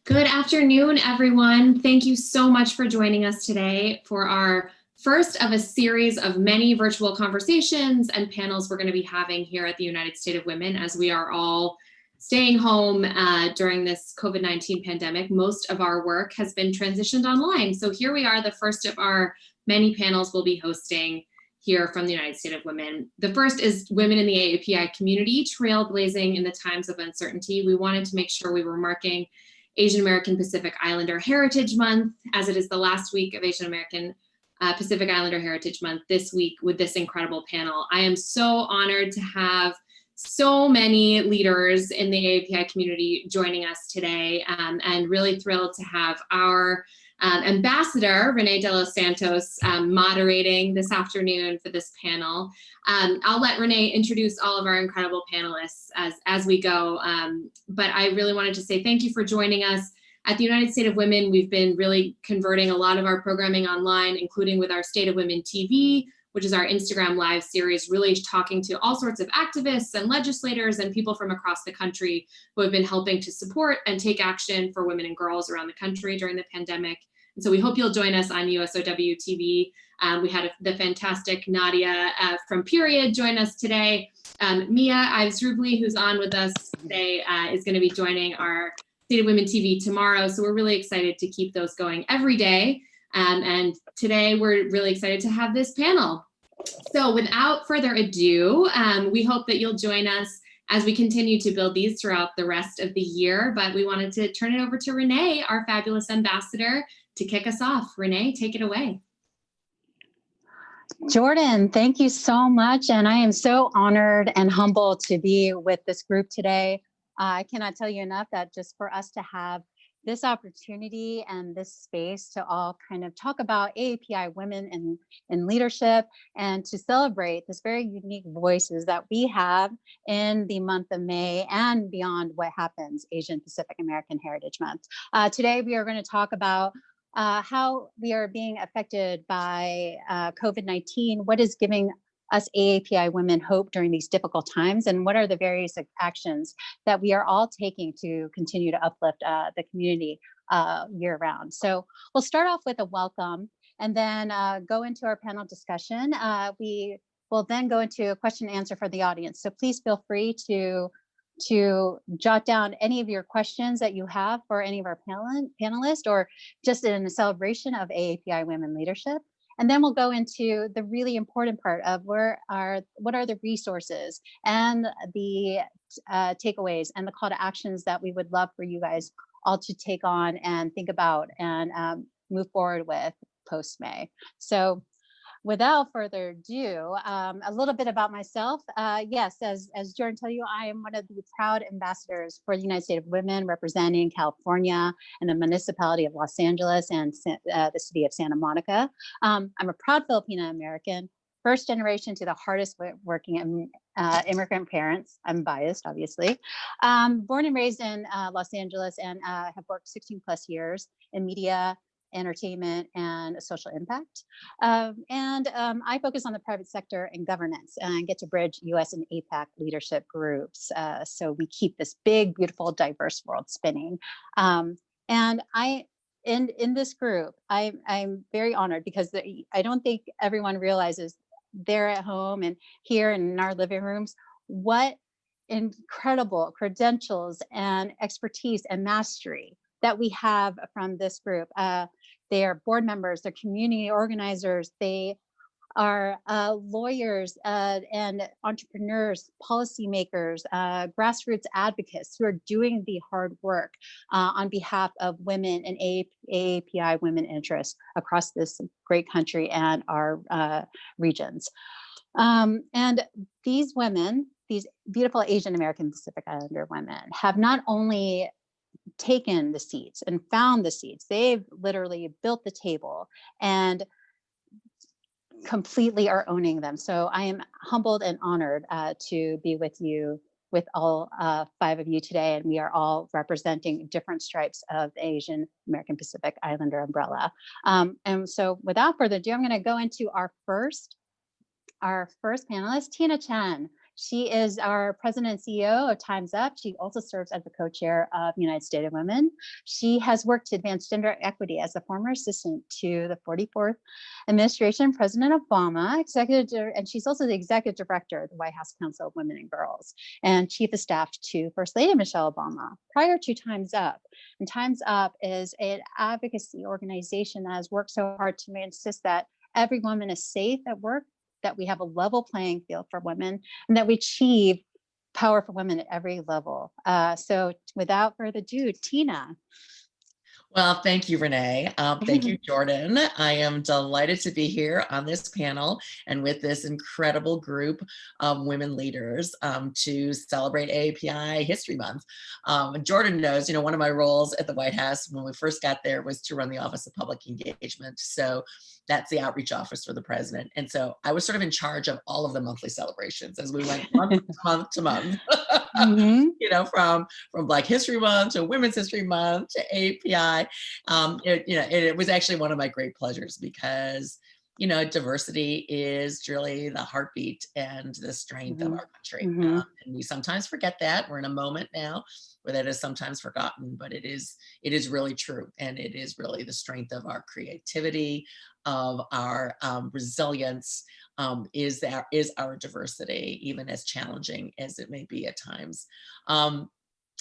Good afternoon, everyone. Thank you so much for joining us today for our first of a series of many virtual conversations and panels we're going to be having here at the United State of Women as we are all staying home during this COVID-19 pandemic. Most of our work has been transitioned online. So here we are, the first of our many panels we'll be hosting here from the United State of Women. The first is Women in the AAPI Community, Trailblazing in the Times of Uncertainty. We wanted to make sure we were marking Asian American Pacific Islander Heritage Month, as it is the last week of Asian American Pacific Islander Heritage Month this week with this incredible panel. I am so honored to have so many leaders in the AAPI community joining us today, and really thrilled to have our Ambassador, Renee de los Santos, moderating this afternoon for this panel. I'll let Renee introduce all of our incredible panelists as we go, but I really wanted to say thank you for joining us. At the United State of Women, we've been really converting a lot of our programming online, including with our State of Women TV, which is our Instagram Live series, really talking to all sorts of activists and legislators and people from across the country who have been helping to support and take action for women and girls around the country during the pandemic. And so we hope you'll join us on USOW TV. We had the fantastic Nadia from Period join us today. Mia Ives Rubley, who's on with us today, is going to be joining our State of Women TV tomorrow. So we're really excited to keep those going every day. And today we're really excited to have this panel. So without further ado, we hope that you'll join us as we continue to build these throughout the rest of the year. But we wanted to turn it over to Renee, our fabulous ambassador, to kick us off. Renee, take it away. Jordan, thank you so much. And I am so honored and humbled to be with this group today. I cannot tell you enough that just for us to have this opportunity and this space to all kind of talk about AAPI women in leadership and to celebrate this very unique voices that we have in the month of May and beyond what happens Asian Pacific American Heritage Month. Today, we are going to talk about how we are being affected by COVID-19, what is giving us AAPI women hope during these difficult times, and what are the various actions that we are all taking to continue to uplift the community year round. So we'll start off with a welcome and then go into our panel discussion. We will then go into a question and answer for the audience. So please feel free to jot down any of your questions that you have for any of our panelists or just in a celebration of AAPI women leadership. And then we'll go into the really important part of what are the resources and the takeaways and the call to actions that we would love for you guys all to take on and think about and move forward with post-May. So without further ado, a little bit about myself. Yes, as Jordan told you, I am one of the proud ambassadors for the United States of Women representing California and the municipality of Los Angeles and the city of Santa Monica. I'm a proud Filipino American, first generation to the hardest working immigrant parents. I'm biased, obviously. Born and raised in Los Angeles and have worked 16 plus years in media, entertainment, and social impact. I focus on the private sector and governance and get to bridge US and APAC leadership groups. So we keep this big, beautiful, diverse world spinning. And in this group, I'm very honored because I don't think everyone realizes they're at home and here in our living rooms, what incredible credentials and expertise and mastery that we have from this group. They are board members, they're community organizers, they are lawyers and entrepreneurs, policymakers, grassroots advocates who are doing the hard work on behalf of women and AAPI women interests across this great country and our regions. And these women, these beautiful Asian American Pacific Islander women, have not only taken the seats and found the seats, they've literally built the table and completely are owning them. So I am humbled and honored to be with you, with all 5 of you today, and we are all representing different stripes of the Asian American Pacific Islander umbrella. And so without further ado, I'm going to go into our first panelist, Chen. She is our president and CEO of Time's Up. She also serves as the co-chair of United States of Women. She has worked to advance gender equity as a former assistant to the 44th administration, President Obama, and she's also the executive director of the White House Council of Women and Girls and chief of staff to First Lady Michelle Obama prior to Time's Up. And Time's Up is an advocacy organization that has worked so hard to insist that every woman is safe at work, that we have a level playing field for women, and that we achieve power for women at every level. So without further ado, Tina. Well, thank you, Renee. Thank you, Jordan. I am delighted to be here on this panel and with this incredible group of women leaders to celebrate AAPI History Month. Jordan knows, one of my roles at the White House when we first got there was to run the Office of Public Engagement. So that's the outreach office for the president. And so I was sort of in charge of all of the monthly celebrations as we went month to month to month. From Black History Month to Women's History Month to API. It was actually one of my great pleasures because, diversity is really the heartbeat and the strength of our country. And we sometimes forget that. We're in a moment now where that is sometimes forgotten, but it is really true. And it is really the strength of our creativity, of our resilience, is our diversity, even as challenging as it may be at times.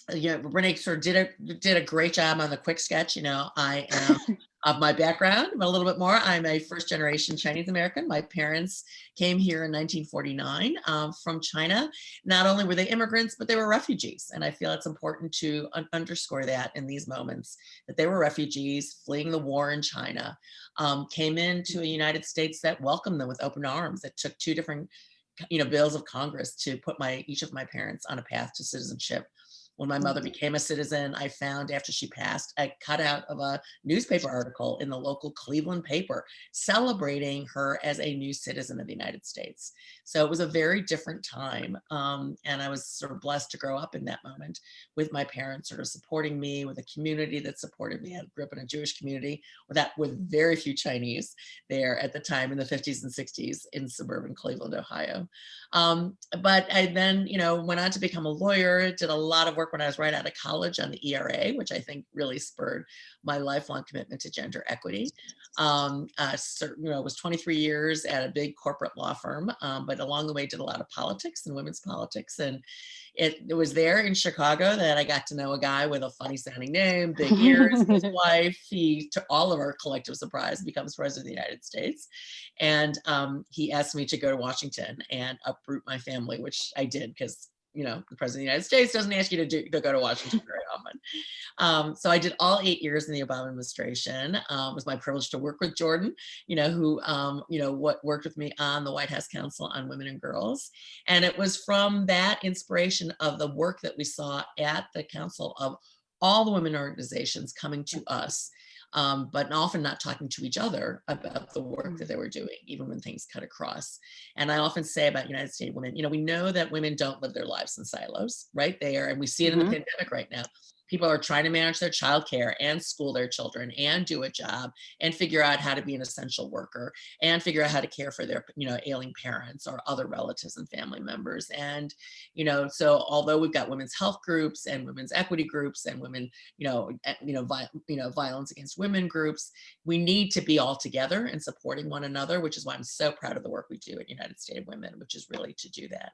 Renee sort of did a great job on the quick sketch. I am of my background, but a little bit more. I'm a first generation Chinese American. My parents came here in 1949 from China. Not only were they immigrants, but they were refugees. And I feel it's important to underscore that in these moments, that they were refugees fleeing the war in China, came into a United States that welcomed them with open arms. It took two different bills of Congress to put each of my parents on a path to citizenship. When my mother became a citizen, I found after she passed a cutout of a newspaper article in the local Cleveland paper celebrating her as a new citizen of the United States. So it was a very different time. And I was sort of blessed to grow up in that moment with my parents sort of supporting me, with a community that supported me. I grew up in a Jewish community with very few Chinese there at the time in the 50s and 60s in suburban Cleveland, Ohio. But I then, went on to become a lawyer, did a lot of work when I was right out of college on the ERA, which I think really spurred my lifelong commitment to gender equity. Was 23 years at a big corporate law firm, but along the way did a lot of politics and women's politics. And it was there in Chicago that I got to know a guy with a funny sounding name, big ears, his wife. He, to all of our collective surprise, becomes president of the United States. And he asked me to go to Washington and uproot my family, which I did because the president of the United States doesn't ask you to go to Washington very often. So I did all 8 years in the Obama administration. It was my privilege to work with Jordan, who worked with me on the White House Council on Women and Girls. And it was from that inspiration of the work that we saw at the council of all the women organizations coming to us, but often not talking to each other about the work that they were doing, even when things cut across. And I often say about United States women, we know that women don't live their lives in silos, right? And we see it in the pandemic right now. People are trying to manage their childcare and school their children and do a job and figure out how to be an essential worker and figure out how to care for their, ailing parents or other relatives and family members. And, so although we've got women's health groups and women's equity groups and women, violence against women groups, we need to be all together and supporting one another, which is why I'm so proud of the work we do at United States Women, which is really to do that.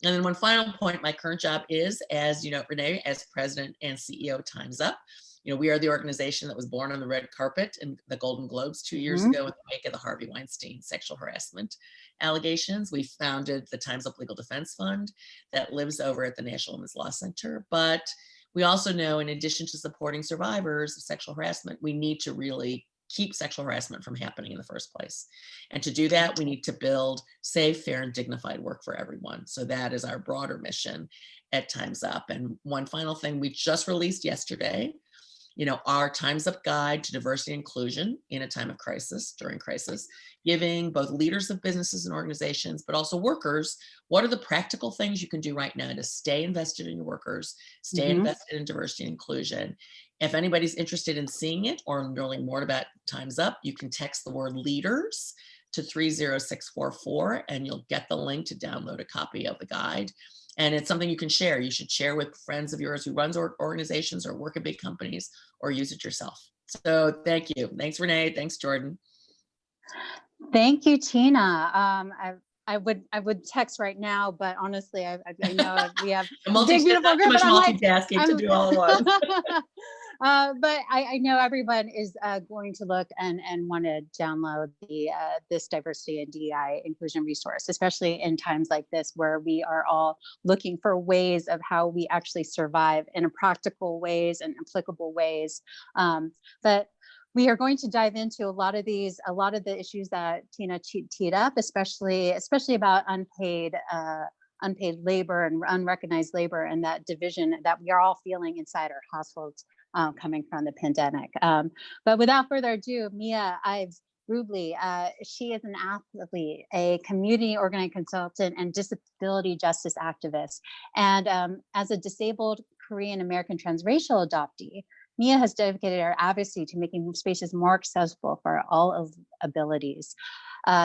And then one final point, my current job is, as Renee, as president and CEO of Time's Up. We are the organization that was born on the red carpet in the Golden Globes 2 years ago in the wake of the Harvey Weinstein sexual harassment allegations. We founded the Time's Up Legal Defense Fund that lives over at the National Women's Law Center. But we also know, in addition to supporting survivors of sexual harassment, we need to really keep sexual harassment from happening in the first place. And to do that, we need to build safe, fair, and dignified work for everyone. So that is our broader mission at Time's Up. And one final thing we just released yesterday, our Time's Up guide to diversity and inclusion in a time of crisis, during crisis, giving both leaders of businesses and organizations, but also workers, what are the practical things you can do right now to stay invested in your workers, stay invested in diversity and inclusion. If anybody's interested in seeing it or learning more about Time's Up, you can text the word leaders to 30644, and you'll get the link to download a copy of the guide. And it's something you can share. You should share with friends of yours who runs organizations or work at big companies, or use it yourself. So thank you. Thanks, Renee. Thanks, Jordan. Thank you, Tina. I would text right now, but honestly, I know we have big, beautiful group, too much but multitasking to do all at once. But I know everyone is going to look and want to download this diversity and DEI inclusion resource, especially in times like this where we are all looking for ways of how we actually survive in practical ways and applicable ways. But we are going to dive into a lot of the issues that Tina teed up, especially about unpaid labor and unrecognized labor, and that division that we are all feeling inside our households coming from the pandemic. But without further ado, Mia Ives Rubley, she is an athlete, a community organizing consultant, and disability justice activist. And as a disabled Korean American transracial adoptee, Mia has dedicated her advocacy to making spaces more accessible for all of abilities.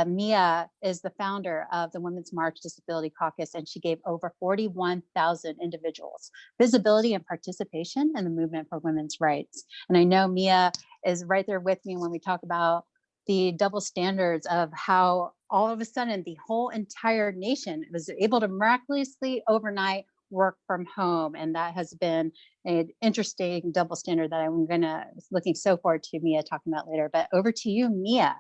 Mia is the founder of the Women's March Disability Caucus, and she gave over 41,000 individuals visibility and participation in the movement for women's rights. And I know Mia is right there with me when we talk about the double standards of how all of a sudden the whole entire nation was able to miraculously overnight work from home. And that has been an interesting double standard that I'm looking so forward to Mia talking about later. But over to you, Mia.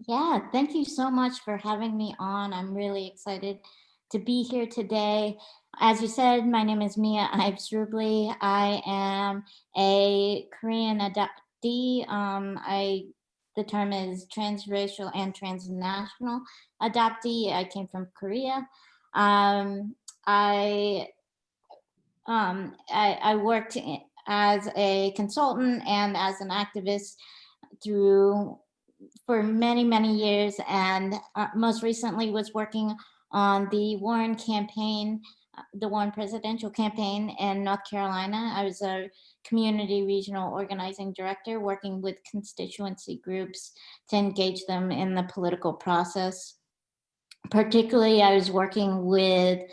Yeah, thank you so much for having me on. I'm really excited to be here today. As you said, my name is Mia Ives Rubley. I am a Korean adoptee. The term is transracial and transnational adoptee. I came from Korea. I worked as a consultant and as an activist for many, many years, and most recently was working on the Warren campaign, the Warren presidential campaign in North Carolina. I was a community regional organizing director working with constituency groups to engage them in the political process. Particularly, I was working with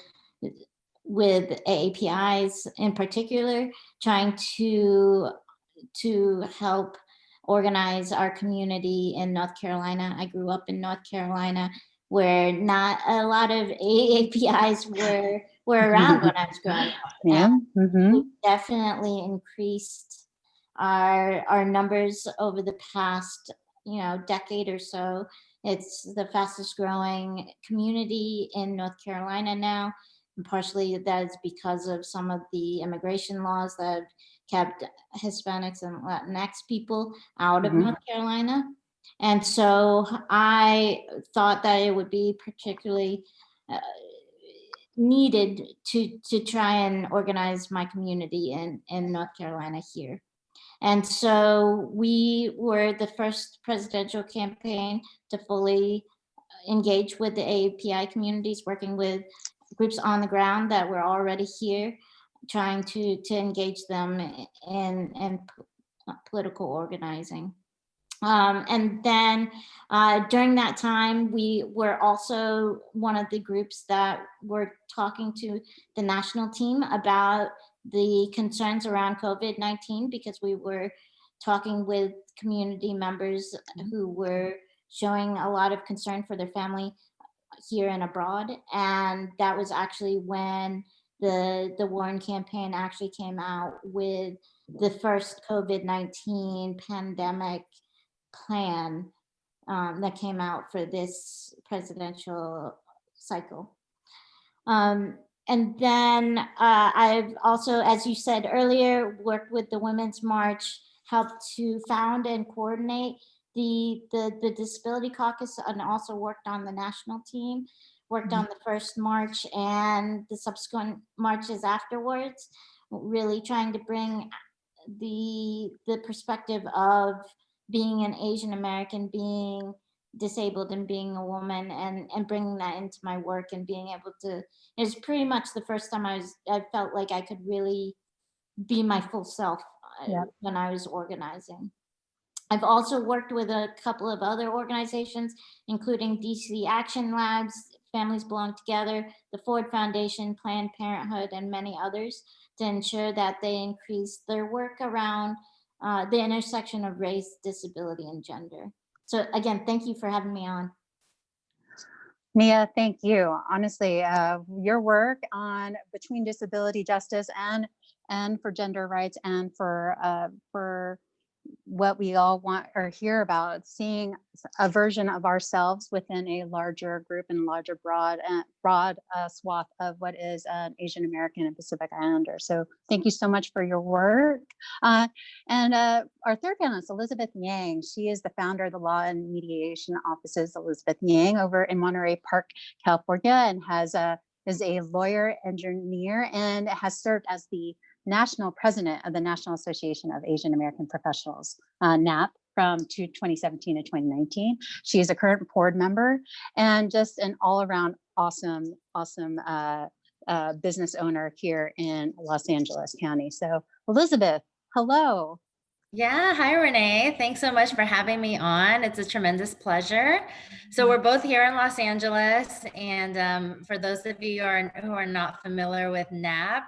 AAPIs in particular, trying to help organize our community in North Carolina. I grew up in North Carolina, where not a lot of AAPIs were around when I was growing up. Yeah. We definitely increased our numbers over the past decade or so. It's the fastest growing community in North Carolina now. And partially that is because of some of the immigration laws that have kept Hispanics and Latinx people out of North Carolina. And so I thought that it would be particularly needed to try and organize my community in North Carolina here. And so we were the first presidential campaign to fully engage with the AAPI communities, working with groups on the ground that were already here, trying to engage them in political organizing. And then during that time, we were also one of the groups that were talking to the national team about the concerns around COVID-19, because we were talking with community members who were showing a lot of concern for their family here and abroad. And that was actually when the Warren campaign actually came out with the first COVID-19 pandemic plan that came out for this presidential cycle. And then I've also, as you said earlier, worked with the Women's March, helped to found and coordinate the Disability Caucus, and also worked on the national team, worked on the first march and the subsequent marches afterwards, really trying to bring the perspective of being an Asian American, being disabled and being a woman, and bringing that into my work and being able to, it was pretty much the first time I felt like I could really be my full self when I was organizing. I've also worked with a couple of other organizations, including DC Action Labs, Families Belong Together, the Ford Foundation, Planned Parenthood, and many others, to ensure that they increase their work around the intersection of race, disability, and gender. So again, thank you for having me on. Mia, thank you. Honestly, your work on between disability justice and for gender rights and for what we all want or hear about, seeing a version of ourselves within a larger group and larger broad swath of what is an Asian American and Pacific Islander. So thank you so much for your work. And our third panelist, Elizabeth Yang, she is the founder of the Law and Mediation Offices, Elizabeth Yang, over in Monterey Park, California, and is a lawyer, engineer, and has served as the national president of the National Association of Asian American Professionals, NAP, from 2017 to 2019. She is a current board member and just an all-around awesome business owner here in Los Angeles County. So Elizabeth, hello. Yeah, hi Renee. Thanks so much for having me on. It's a tremendous pleasure. So we're both here in Los Angeles, and for those of you who are not familiar with NAP,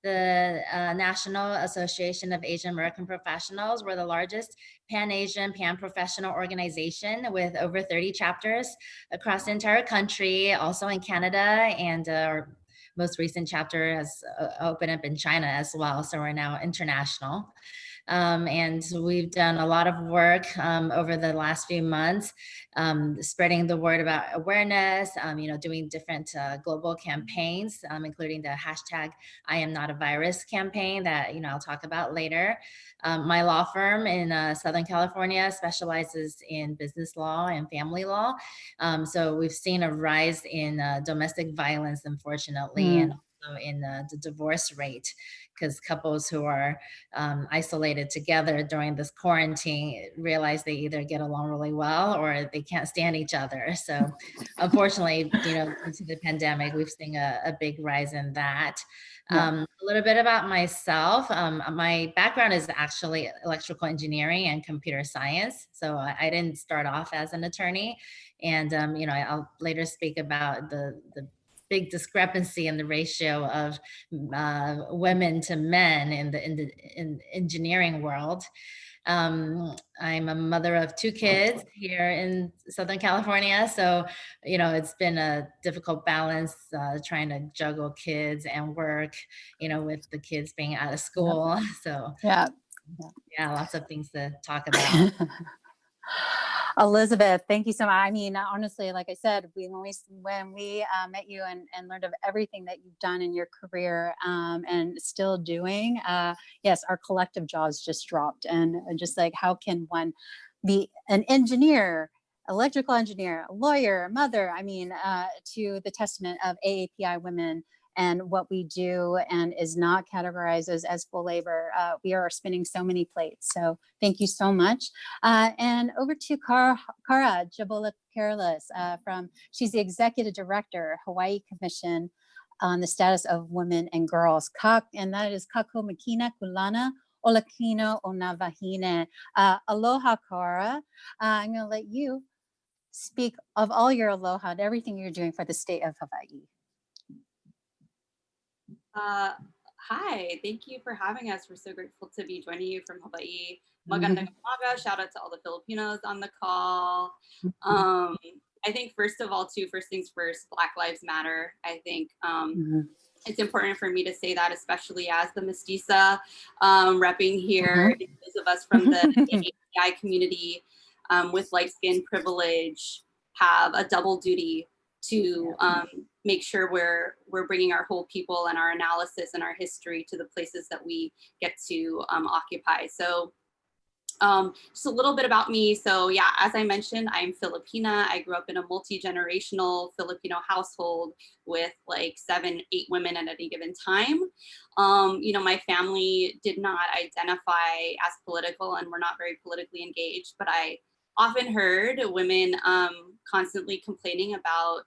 the National Association of Asian American Professionals, we're the largest Pan-Asian, Pan-professional organization with over 30 chapters across the entire country, also in Canada, and our most recent chapter has opened up in China as well. So we're now international. And we've done a lot of work over the last few months, spreading the word about awareness, doing different global campaigns, including the hashtag I am not a virus campaign that, I'll talk about later. My law firm in Southern California specializes in business law and family law. So we've seen a rise in domestic violence, unfortunately, and in the divorce rate, because couples who are isolated together during this quarantine realize they either get along really well or they can't stand each other. So unfortunately, due to the pandemic, we've seen a big rise in that. A little bit about myself. My background is actually electrical engineering and computer science. So I didn't start off as an attorney. And, I'll later speak about the big discrepancy in the ratio of women to men in the engineering world. I'm a mother of 2 kids here in Southern California. So, it's been a difficult balance trying to juggle kids and work, with the kids being out of school. So yeah, lots of things to talk about. Elizabeth, thank you so much. I mean, honestly, like I said, when we met you and learned of everything that you've done in your career and still doing, yes, our collective jaws just dropped. And just like, how can one be an engineer, electrical engineer, a lawyer, a mother? I mean, to the testament of AAPI women and what we do, and is not categorized as full labor. We are spinning so many plates. So thank you so much. And over to Kara Jabola Careless she's the executive director, Hawaii Commission on the Status of Women and Girls. And that is Kako Makina Kulana Olakino Onavahine. Aloha, Kara. I'm gonna let you speak of all your aloha and everything you're doing for the state of Hawaii. Hi, thank you for having us. We're so grateful to be joining you from Hawaii. Magandang umaga. Shout out to all the Filipinos on the call. I think first things first, Black Lives Matter. I think it's important for me to say that, especially as the mestiza repping here, those of us from the AAPI community with light skin privilege have a double duty to make sure we're bringing our whole people and our analysis and our history to the places that we get to occupy. So just a little bit about me. So yeah, as I mentioned, I'm Filipina. I grew up in a multi-generational Filipino household with like 7, 8 women at any given time. My family did not identify as political and were not very politically engaged, but I often heard women constantly complaining about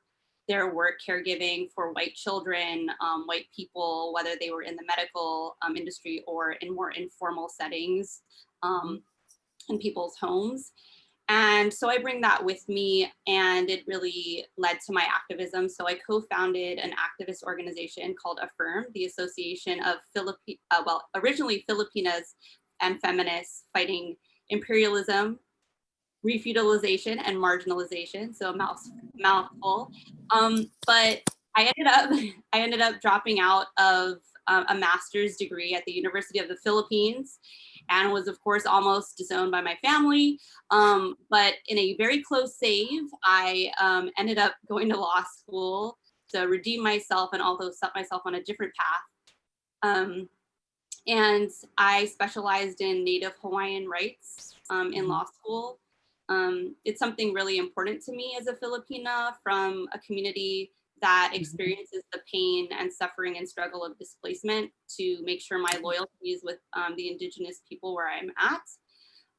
their work caregiving for white children, white people, whether they were in the medical industry or in more informal settings. in people's homes. And so I bring that with me, and it really led to my activism. So I co-founded an activist organization called AFFIRM, the Association of originally Filipinas and Feminists Fighting Imperialism, Refeudalization, and Marginalization. So a mouthful. But I ended up dropping out of a master's degree at the University of the Philippines, and was, of course, almost disowned by my family. But in a very close save, I ended up going to law school to redeem myself and also set myself on a different path. And I specialized in Native Hawaiian rights in law school. It's something really important to me as a Filipina from a community that experiences the pain and suffering and struggle of displacement, to make sure my loyalty is with the Indigenous people where I'm at.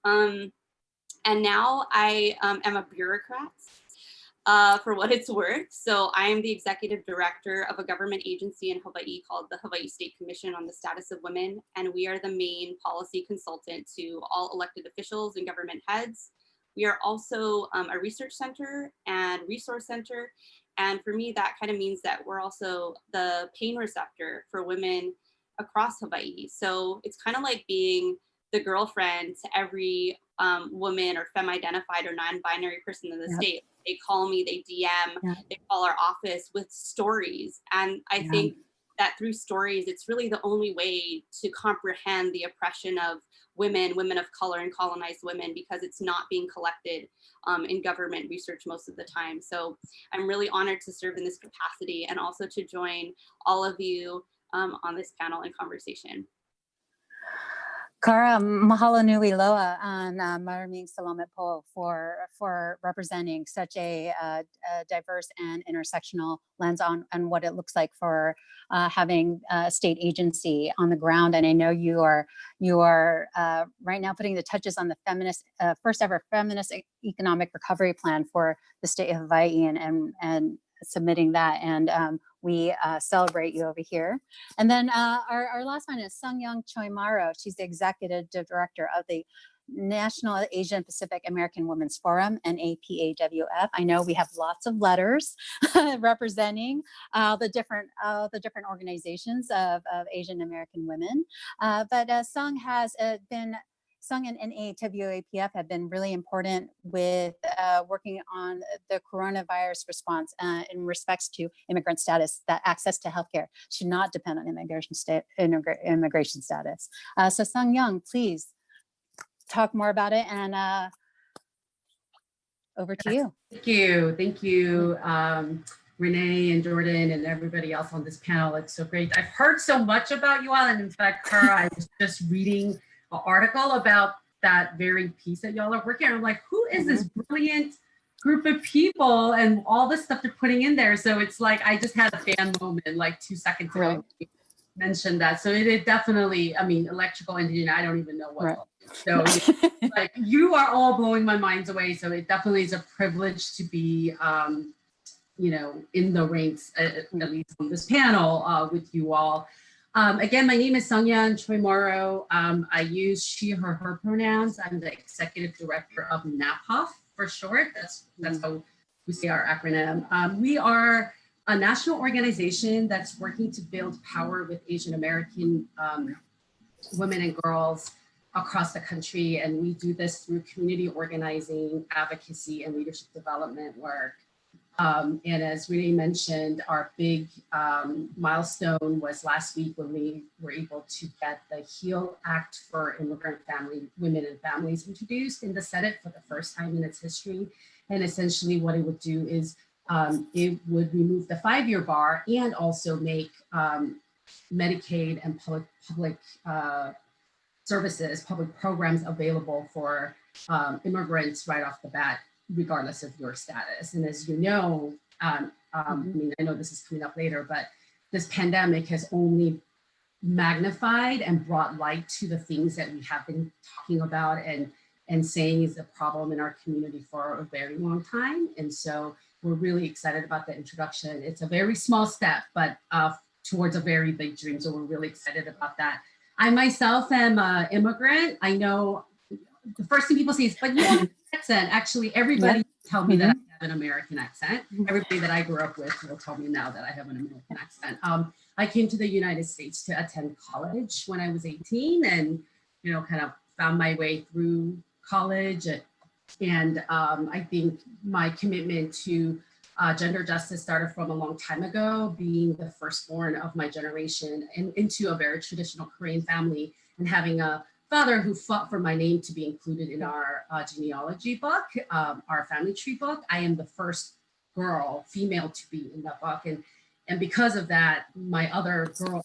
And now I am a bureaucrat for what it's worth. So I am the executive director of a government agency in Hawaii called the Hawaii State Commission on the Status of Women. And we are the main policy consultant to all elected officials and government heads. We are also a research center and resource center. And for me, that kind of means that we're also the pain receptor for women across Hawaii. So it's kind of like being the girlfriend to every woman or femme-identified or non-binary person in the state. They call me, they DM, they call our office with stories. And I think that through stories, it's really the only way to comprehend the oppression of women, women of color, and colonized women, because it's not being collected in government research most of the time. So I'm really honored to serve in this capacity, and also to join all of you on this panel and conversation. Kara, mahalo nui loa on Maraming Salamat po for representing such a diverse and intersectional lens on what it looks like for having a state agency on the ground. And I know you are right now putting the touches on the feminist first ever feminist economic recovery plan for the state of Hawaii, and submitting that, and we celebrate you over here. And then our last one is Sung-Young Choi-Maro. She's the executive director of the National Asian Pacific American Women's Forum, and AAPI. I know we have lots of letters representing the different organizations of Asian American women, but Sung and AAPI have been really important with working on the coronavirus response in respects to immigrant status, that access to healthcare should not depend on immigration status. So Sung-Young, please talk more about it, and over to you. Thank you, Renee and Jordan and everybody else on this panel. It's so great. I've heard so much about you all, and in fact, Kara, I was just reading an article about that very piece that y'all are working on. I'm like, who is this brilliant group of people and all this stuff they're putting in there? So it's like, I just had a fan moment like 2 seconds ago. Right. You mentioned that. So it definitely, I mean, electrical engineering, I don't even know what. Right. So like, you are all blowing my minds away. So it definitely is a privilege to be, you know, in the ranks, at least on this panel with you all. Again, my name is Sung-Young Choi-Maro. I use she, her pronouns. I'm the executive director of NAPAF for short. That's how we say our acronym. We are a national organization that's working to build power with Asian American women and girls across the country. And we do this through community organizing, advocacy, and leadership development work. And as Renee mentioned, our big milestone was last week when we were able to get the HEAL Act for Immigrant Women and Families introduced in the Senate for the first time in its history. And essentially what it would do is it would remove the 5-year bar and also make Medicaid and public services, public programs available for immigrants right off the bat, regardless of your status. And as you know, I mean, I know this is coming up later, but this pandemic has only magnified and brought light to the things that we have been talking about and saying is a problem in our community for a very long time. And so we're really excited about the introduction. It's a very small step, but towards a very big dream. So we're really excited about that. I myself am an immigrant. I know the first thing people say is, but you don't have an accent. Actually, everybody tell me that I have an American accent. Everybody that I grew up with will tell me now that I have an American accent. I came to the United States to attend college when I was 18 and, kind of found my way through college. And I think my commitment to gender justice started from a long time ago, being the firstborn of my generation and into a very traditional Korean family and having a father who fought for my name to be included in our genealogy book, our family tree book. I am the first girl, female, to be in that book. And because of that, my other girl,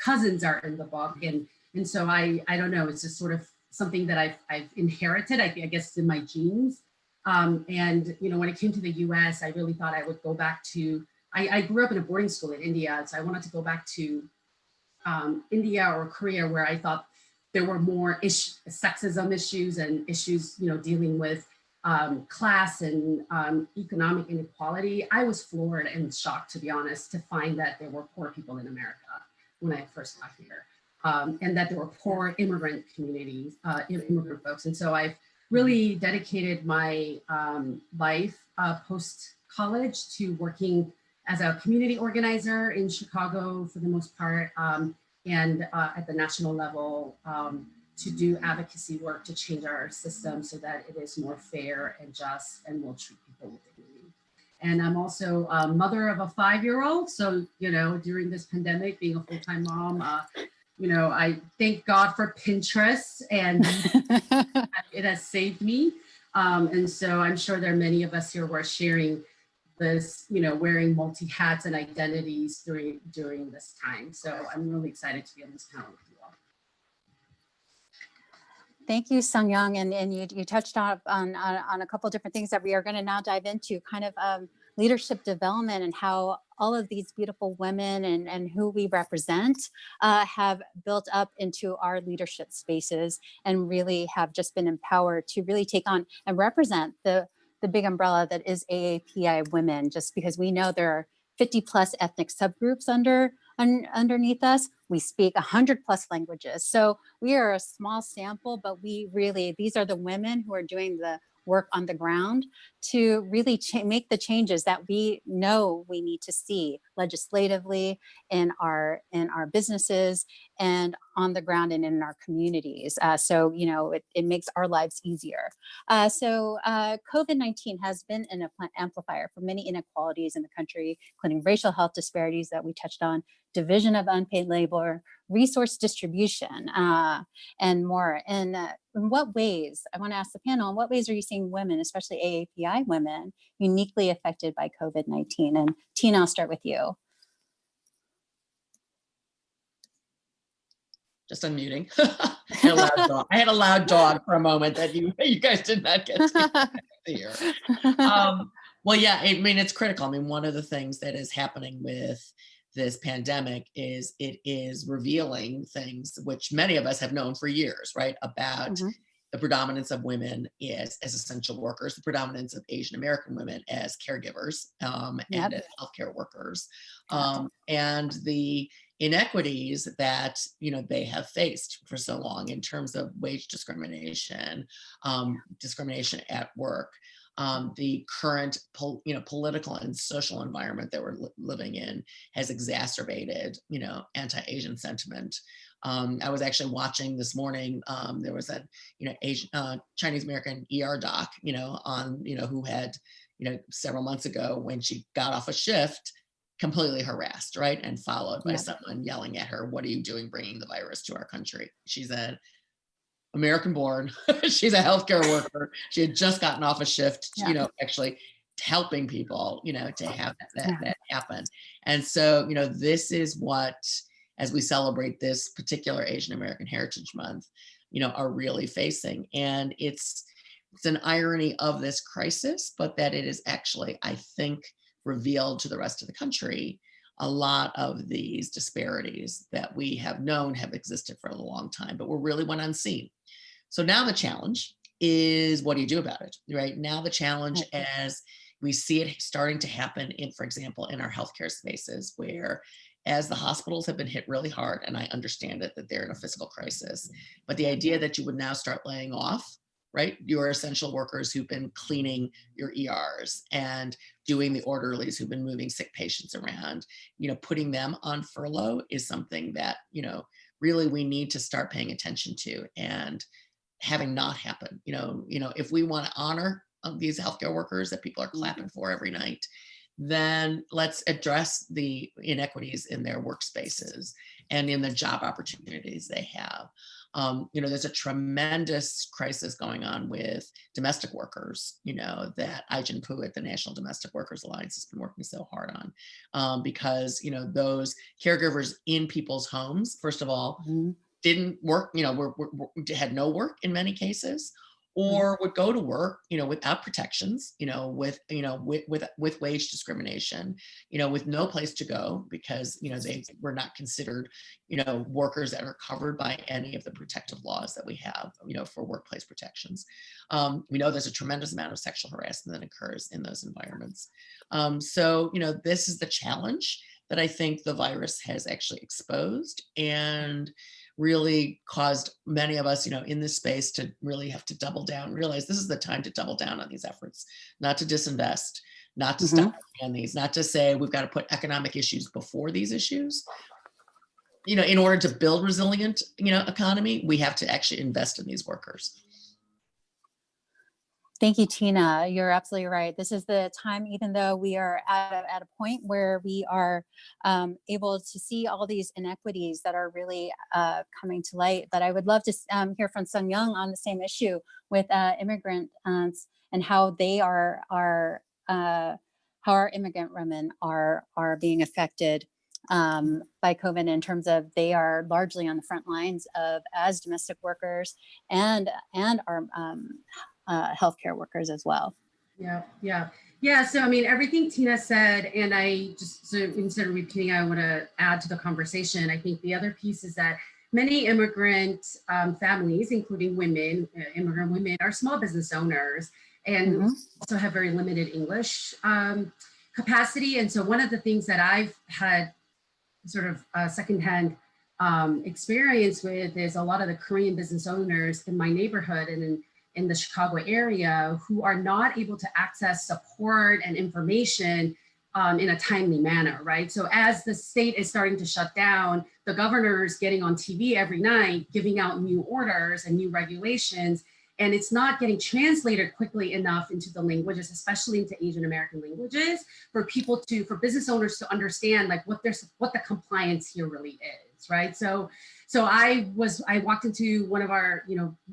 cousins are in the book. And so I don't know, it's just sort of something that I've inherited. I guess it's in my genes. And when it came to the US, I really thought I would go back to, I grew up in a boarding school in India. So I wanted to go back to India or Korea, where I thought there were more sexism issues and issues, dealing with class and economic inequality. I was floored and shocked, to be honest, to find that there were poor people in America when I first got here, and that there were poor immigrant communities, immigrant folks. And so I've really dedicated my life post-college to working as a community organizer in Chicago for the most part, and at the national level to do advocacy work to change our system so that it is more fair and just and will treat people with dignity. And I'm also a mother of a 5-year-old. So, during this pandemic, being a full-time mom, I thank God for Pinterest, and it has saved me. And so I'm sure there are many of us here who are sharing this, wearing multi-hats and identities during this time. So I'm really excited to be on this panel with you all. Thank you, Sung-Young, and you touched on a couple of different things that we are going to now dive into, kind of leadership development and how all of these beautiful women and who we represent have built up into our leadership spaces and really have just been empowered to really take on and represent the big umbrella that is AAPI women, just because we know there are 50 plus ethnic subgroups underneath us. We speak 100 plus languages. So we are a small sample, but these are the women who are doing the work on the ground to really make the changes that we know we need to see legislatively in our businesses and on the ground and in our communities. So it makes our lives easier. So COVID-19 has been an amplifier for many inequalities in the country, including racial health disparities that we touched on, division of unpaid labor, resource distribution, and more. And in what ways, I want to ask the panel, in what ways are you seeing women, especially AAPI women, uniquely affected by COVID-19? And Tina, I'll start with you. Just unmuting. I had a loud dog for a moment that you guys did not get to hear. Well, yeah, it's critical. one of the things that is happening with this pandemic is it is revealing things which many of us have known for years, right? About the predominance of women as essential workers, the predominance of Asian American women as caregivers and as healthcare workers, and the inequities that they have faced for so long in terms of wage discrimination, discrimination at work. The current political and social environment that we're living in has exacerbated anti-Asian sentiment. I was actually watching this morning, there was a Asian, Chinese American ER doc on who had several months ago, when she got off a shift, completely harassed, right, and followed by someone yelling at her, "What are you doing bringing the virus to our country?" She said, American born. She's a healthcare worker. She had just gotten off a shift, actually helping people, to have that happen. And so, this is what, as we celebrate this particular Asian American Heritage Month, are really facing. And it's an irony of this crisis, but that it is actually, I think, revealed to the rest of the country a lot of these disparities that we have known have existed for a long time, but were really went unseen. So now the challenge is, what do you do about it, right? Now the challenge, as we see it starting to happen in, for example, in our healthcare spaces, where as the hospitals have been hit really hard, and I understand it, that they're in a fiscal crisis, but the idea that you would now start laying off right? Your essential workers who've been cleaning your ERs and doing the orderlies who've been moving sick patients around, putting them on furlough is something that, really we need to start paying attention to and having not happen. If we want to honor these healthcare workers that people are clapping for every night, then let's address the inequities in their workspaces and in the job opportunities they have. There's a tremendous crisis going on with domestic workers, that Ai-jen Poo at the National Domestic Workers Alliance has been working so hard on, because, those caregivers in people's homes, first of all, didn't work, had no work in many cases, or would go to work, without protections, with wage discrimination, with no place to go because, they were not considered, workers that are covered by any of the protective laws that we have, for workplace protections. We know there's a tremendous amount of sexual harassment that occurs in those environments. So, this is the challenge that I think the virus has actually exposed and really caused many of us, in this space to really have to double down, realize this is the time to double down on these efforts, not to disinvest, not to stop on these, not to say we've got to put economic issues before these issues. In order to build resilient, economy, we have to actually invest in these workers. Thank you, Tina. You're absolutely right. This is the time, even though we are at a point where we are able to see all these inequities that are really coming to light. But I would love to hear from Sung Young on the same issue with immigrants and how they how our immigrant women are being affected by COVID in terms of they are largely on the front lines as domestic workers and our healthcare workers as well. Yeah. So, everything Tina said, and I just, so instead of repeating, I want to add to the conversation. I think the other piece is that many immigrant families, including immigrant women, are small business owners and also have very limited English capacity. And so one of the things that I've had sort of secondhand experience with is a lot of the Korean business owners in my neighborhood and in the Chicago area who are not able to access support and information in a timely manner, right? So as the state is starting to shut down, the governor's getting on TV every night, giving out new orders and new regulations, and it's not getting translated quickly enough into the languages, especially into Asian American languages, for business owners to understand like what the compliance here really is, right? So I walked into one of our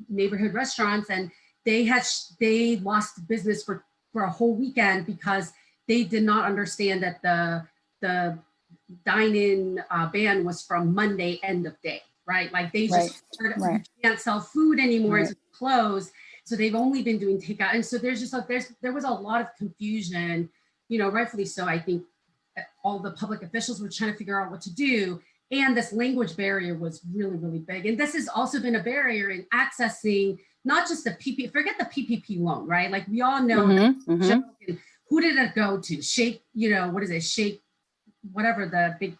neighborhood restaurants, and they lost business for a whole weekend because they did not understand that the dine-in ban was from Monday end of day, right? Like they just you can't sell food anymore, it's closed. So they've only been doing takeout, and so there was a lot of confusion, rightfully so. I think all the public officials were trying to figure out what to do. And this language barrier was really, really big. And this has also been a barrier in accessing not just the forget the PPP loan, right? Like we all know, who did it go to? Shake, what is it? Shake, whatever the big.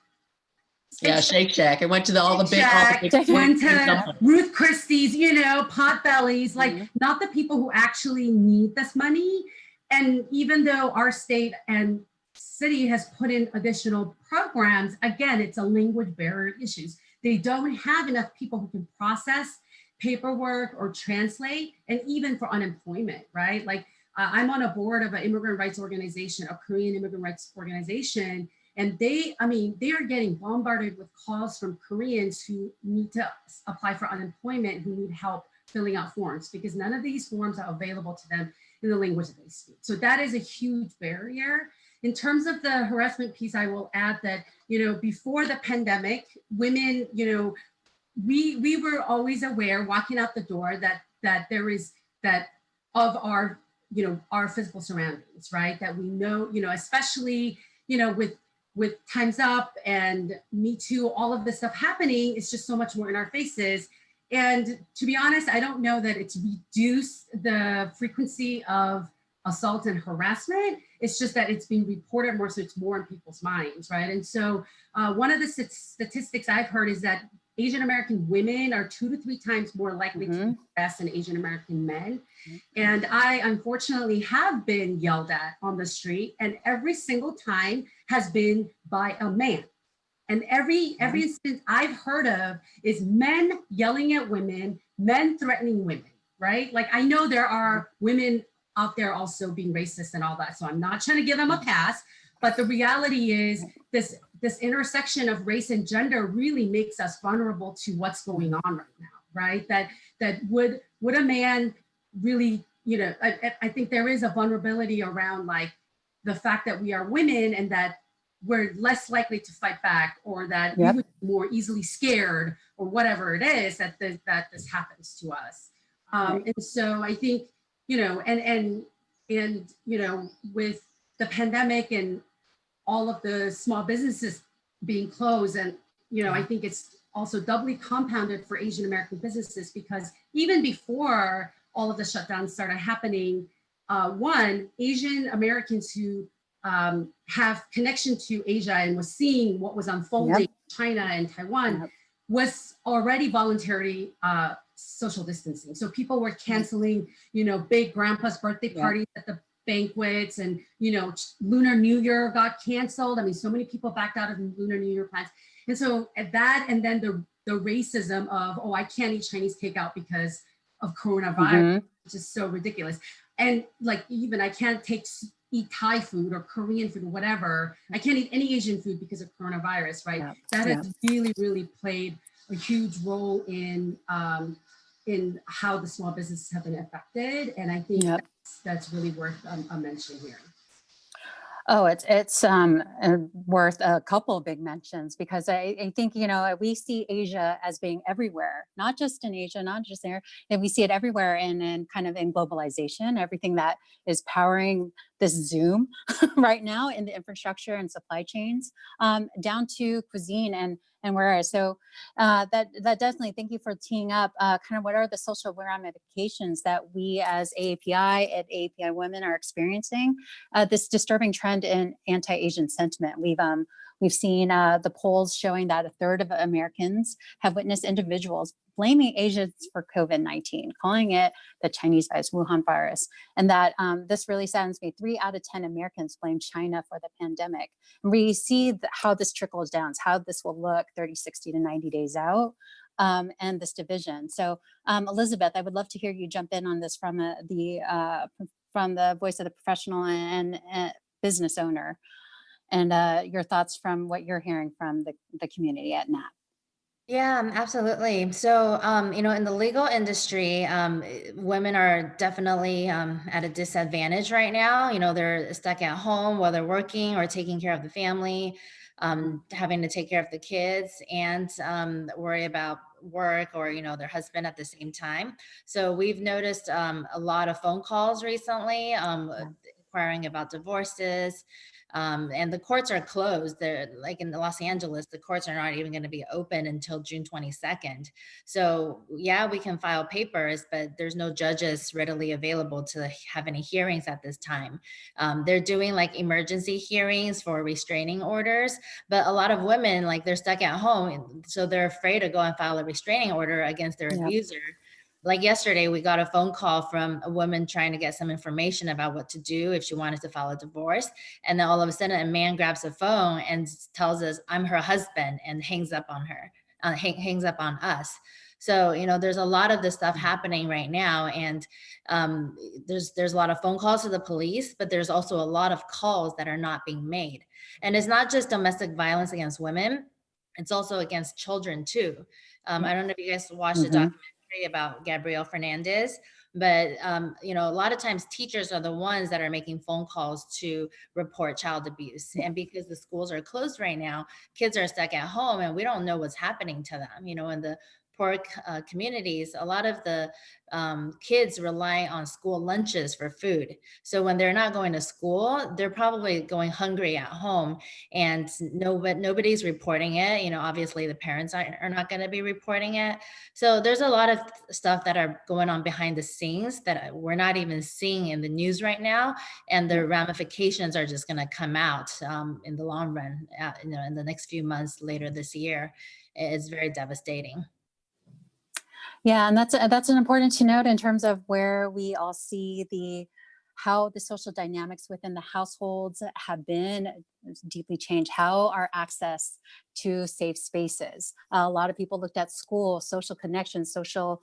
Shake Shack. It went to all the big. Went to Ruth Christie's, Potbellies, like not the people who actually need this money. And even though our state and city has put in additional programs, again, it's a language barrier issues. They don't have enough people who can process paperwork or translate, and even for unemployment, right? Like I'm on a board of an immigrant rights organization, a Korean immigrant rights organization, and they are getting bombarded with calls from Koreans who need to apply for unemployment, who need help filling out forms because none of these forms are available to them in the language that they speak. So that is a huge barrier. In terms of the harassment piece, I will add that, before the pandemic, women, we were always aware walking out the door that there is that of our, our physical surroundings, right? That we know, especially, with Time's Up and Me Too, all of this stuff happening, it's just so much more in our faces. And to be honest, I don't know that it's reduced the frequency of assault and harassment. It's just that it's being reported more, so it's more in people's minds, right? And so one of the statistics I've heard is that Asian American women are 2 to 3 times more likely to be harassed than Asian American men. And I unfortunately have been yelled at on the street, and every single time has been by a man. And every instance I've heard of is men yelling at women, men threatening women, right? Like, I know there are women out there also being racist and all that, so I'm not trying to give them a pass, but the reality is this intersection of race and gender really makes us vulnerable to what's going on right now, right? That would a man really, you know, I think there is a vulnerability around like the fact that we are women and that we're less likely to fight back, or that we would be more easily scared, or whatever it is that this happens to us. And so I think, you know, and you know, with the pandemic and all of the small businesses being closed, and you know, I think it's also doubly compounded for Asian American businesses, because even before all of the shutdowns started happening, one, Asian Americans who have connection to Asia and was seeing what was unfolding in China and Taiwan was already voluntarily social distancing. So people were canceling, you know, big grandpa's birthday parties at the banquets, and, you know, Lunar New Year got canceled. I mean, so many people backed out of Lunar New Year plans. And so at that, and then the racism of, oh, I can't eat Chinese takeout because of coronavirus, which is so ridiculous. And like, even I can't eat Thai food or Korean food or whatever. I can't eat any Asian food because of coronavirus, right? That has really, really played a huge role in how the small businesses have been affected. And I think that's really worth a mention here. Oh, it's worth a couple of big mentions, because I think, you know, we see Asia as being everywhere, not just in Asia, not just there, and we see it everywhere in kind of in globalization, everything that is powering this Zoom right now in the infrastructure and supply chains, down to cuisine and whereas. So that definitely, thank you for teeing up kind of what are the social ramifications that we as AAPI at AAPI Women are experiencing this disturbing trend in anti-Asian sentiment. We've seen the polls showing that a third of Americans have witnessed individuals blaming Asians for COVID-19, calling it the Chinese virus, Wuhan virus. And that this really saddens me. 3 out of 10 Americans blame China for the pandemic. And we see how this trickles down, how this will look 30, 60 to 90 days out, and this division. So Elizabeth, I would love to hear you jump in on this from the voice of the professional and business owner, and your thoughts from what you're hearing from the community at NAP. Yeah, absolutely. So, you know, in the legal industry, women are definitely at a disadvantage right now. You know, they're stuck at home while they're working or taking care of the family, having to take care of the kids and worry about work or, you know, their husband at the same time. So we've noticed a lot of phone calls recently inquiring about divorces. And the courts are closed. They're like in Los Angeles, the courts are not even going to be open until June 22nd. So yeah, we can file papers, but there's no judges readily available to have any hearings at this time. They're doing like emergency hearings for restraining orders, but a lot of women, like they're stuck at home. So they're afraid to go and file a restraining order against their abuser. Like yesterday, we got a phone call from a woman trying to get some information about what to do if she wanted to file a divorce. And then all of a sudden, a man grabs a phone and tells us, I'm her husband, and hangs up on her, hangs up on us. So, you know, there's a lot of this stuff happening right now. And there's a lot of phone calls to the police, but there's also a lot of calls that are not being made. And it's not just domestic violence against women. It's also against children too. I don't know if you guys watched the documentary about Gabrielle Fernandez, but you know, a lot of times teachers are the ones that are making phone calls to report child abuse. And because the schools are closed right now, kids are stuck at home and we don't know what's happening to them, you know, and the poor communities, a lot of the kids rely on school lunches for food. So when they're not going to school, they're probably going hungry at home, and nobody's reporting it. You know, obviously the parents are not going to be reporting it. So there's a lot of stuff that are going on behind the scenes that we're not even seeing in the news right now, and the ramifications are just going to come out in the long run. You know, in the next few months later this year, it's very devastating. Yeah, and that's an important to note in terms of where we all see how the social dynamics within the households have been deeply changed, how our access to safe spaces. A lot of people looked at school, social connections, social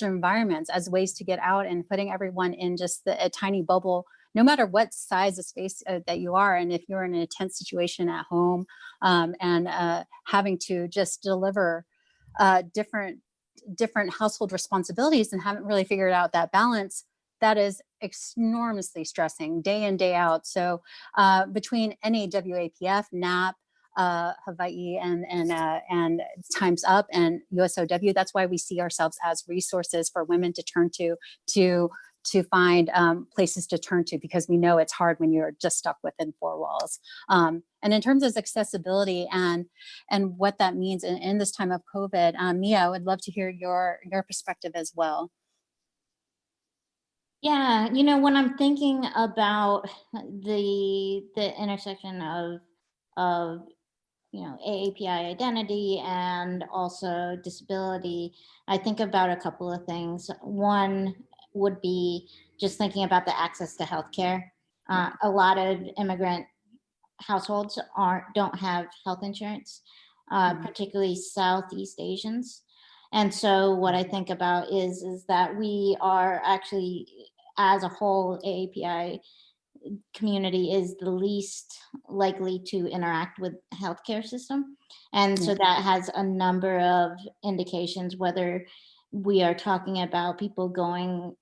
environments as ways to get out, and putting everyone in just a tiny bubble, no matter what size of space that you are. And if you're in a tense situation at home, and having to just deliver different household responsibilities and haven't really figured out that balance, that is enormously stressing day in, day out. So between NAWAPF, NAP, Hawaii, and Time's Up and USOW, that's why we see ourselves as resources for women to turn to find places to turn to, because we know it's hard when you're just stuck within four walls. And in terms of accessibility and what that means in this time of COVID, Mia, I would love to hear your perspective as well. Yeah, you know, when I'm thinking about the intersection of you know, AAPI identity and also disability, I think about a couple of things. One would be just thinking about the access to healthcare. A lot of immigrant households don't have health insurance, particularly Southeast Asians. And so what I think about is that we are actually, as a whole, AAPI community is the least likely to interact with healthcare system. And so that has a number of indications, whether we are talking about people going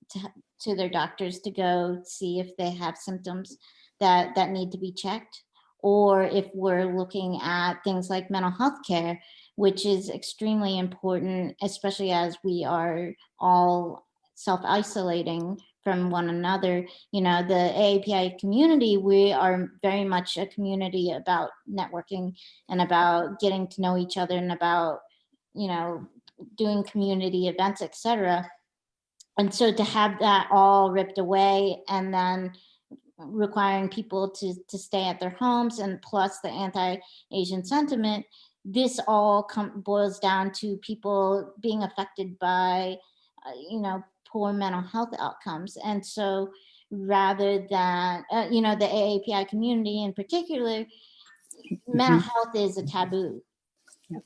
to their doctors to go see if they have symptoms that need to be checked, or if we're looking at things like mental health care, which is extremely important, especially as we are all self-isolating from one another. You know, the AAPI community, we are very much a community about networking and about getting to know each other and about, you know, doing community events, etc. And so to have that all ripped away and then requiring people to stay at their homes, and plus the anti-Asian sentiment, this all boils down to people being affected by, you know, poor mental health outcomes. And so rather than, you know, the AAPI community in particular, mental health is a taboo.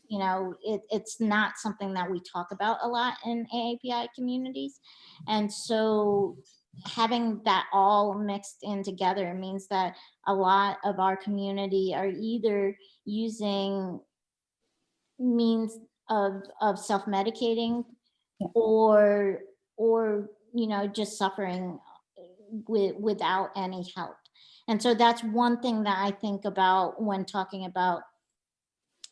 You know, it's not something that we talk about a lot in AAPI communities. And so having that all mixed in together means that a lot of our community are either using means of self-medicating, or you know, just suffering without any help. And so that's one thing that I think about when talking about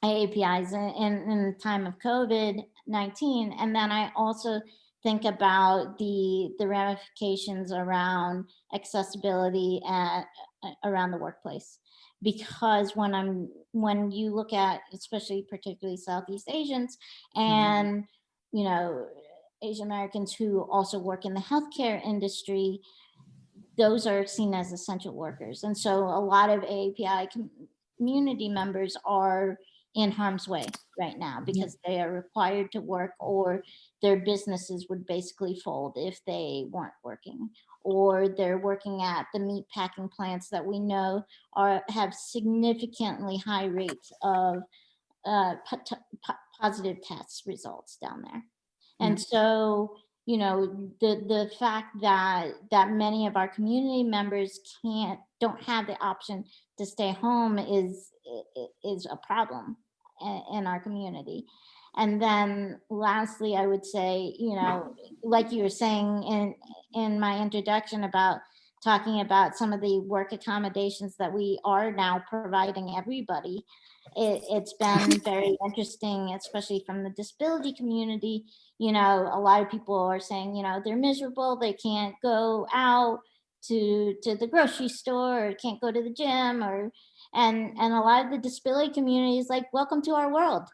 AAPIs in the time of COVID-19. And then I also think about the ramifications around accessibility around the workplace. Because when you look at, especially particularly Southeast Asians and, you know, Asian Americans who also work in the healthcare industry, those are seen as essential workers. And so a lot of AAPI community members are in harm's way right now because they are required to work, or their businesses would basically fold if they weren't working, or they're working at the meat packing plants that we know have significantly high rates of positive test results down there. And so, you know, the fact that many of our community members don't have the option to stay home is a problem in our community. And then lastly, I would say, you know, like you were saying in my introduction about talking about some of the work accommodations that we are now providing everybody. It's been very interesting, especially from the disability community. You know, a lot of people are saying, you know, they're miserable, they can't go out to the grocery store, or can't go to the gym, or and a lot of the disability community is like, welcome to our world.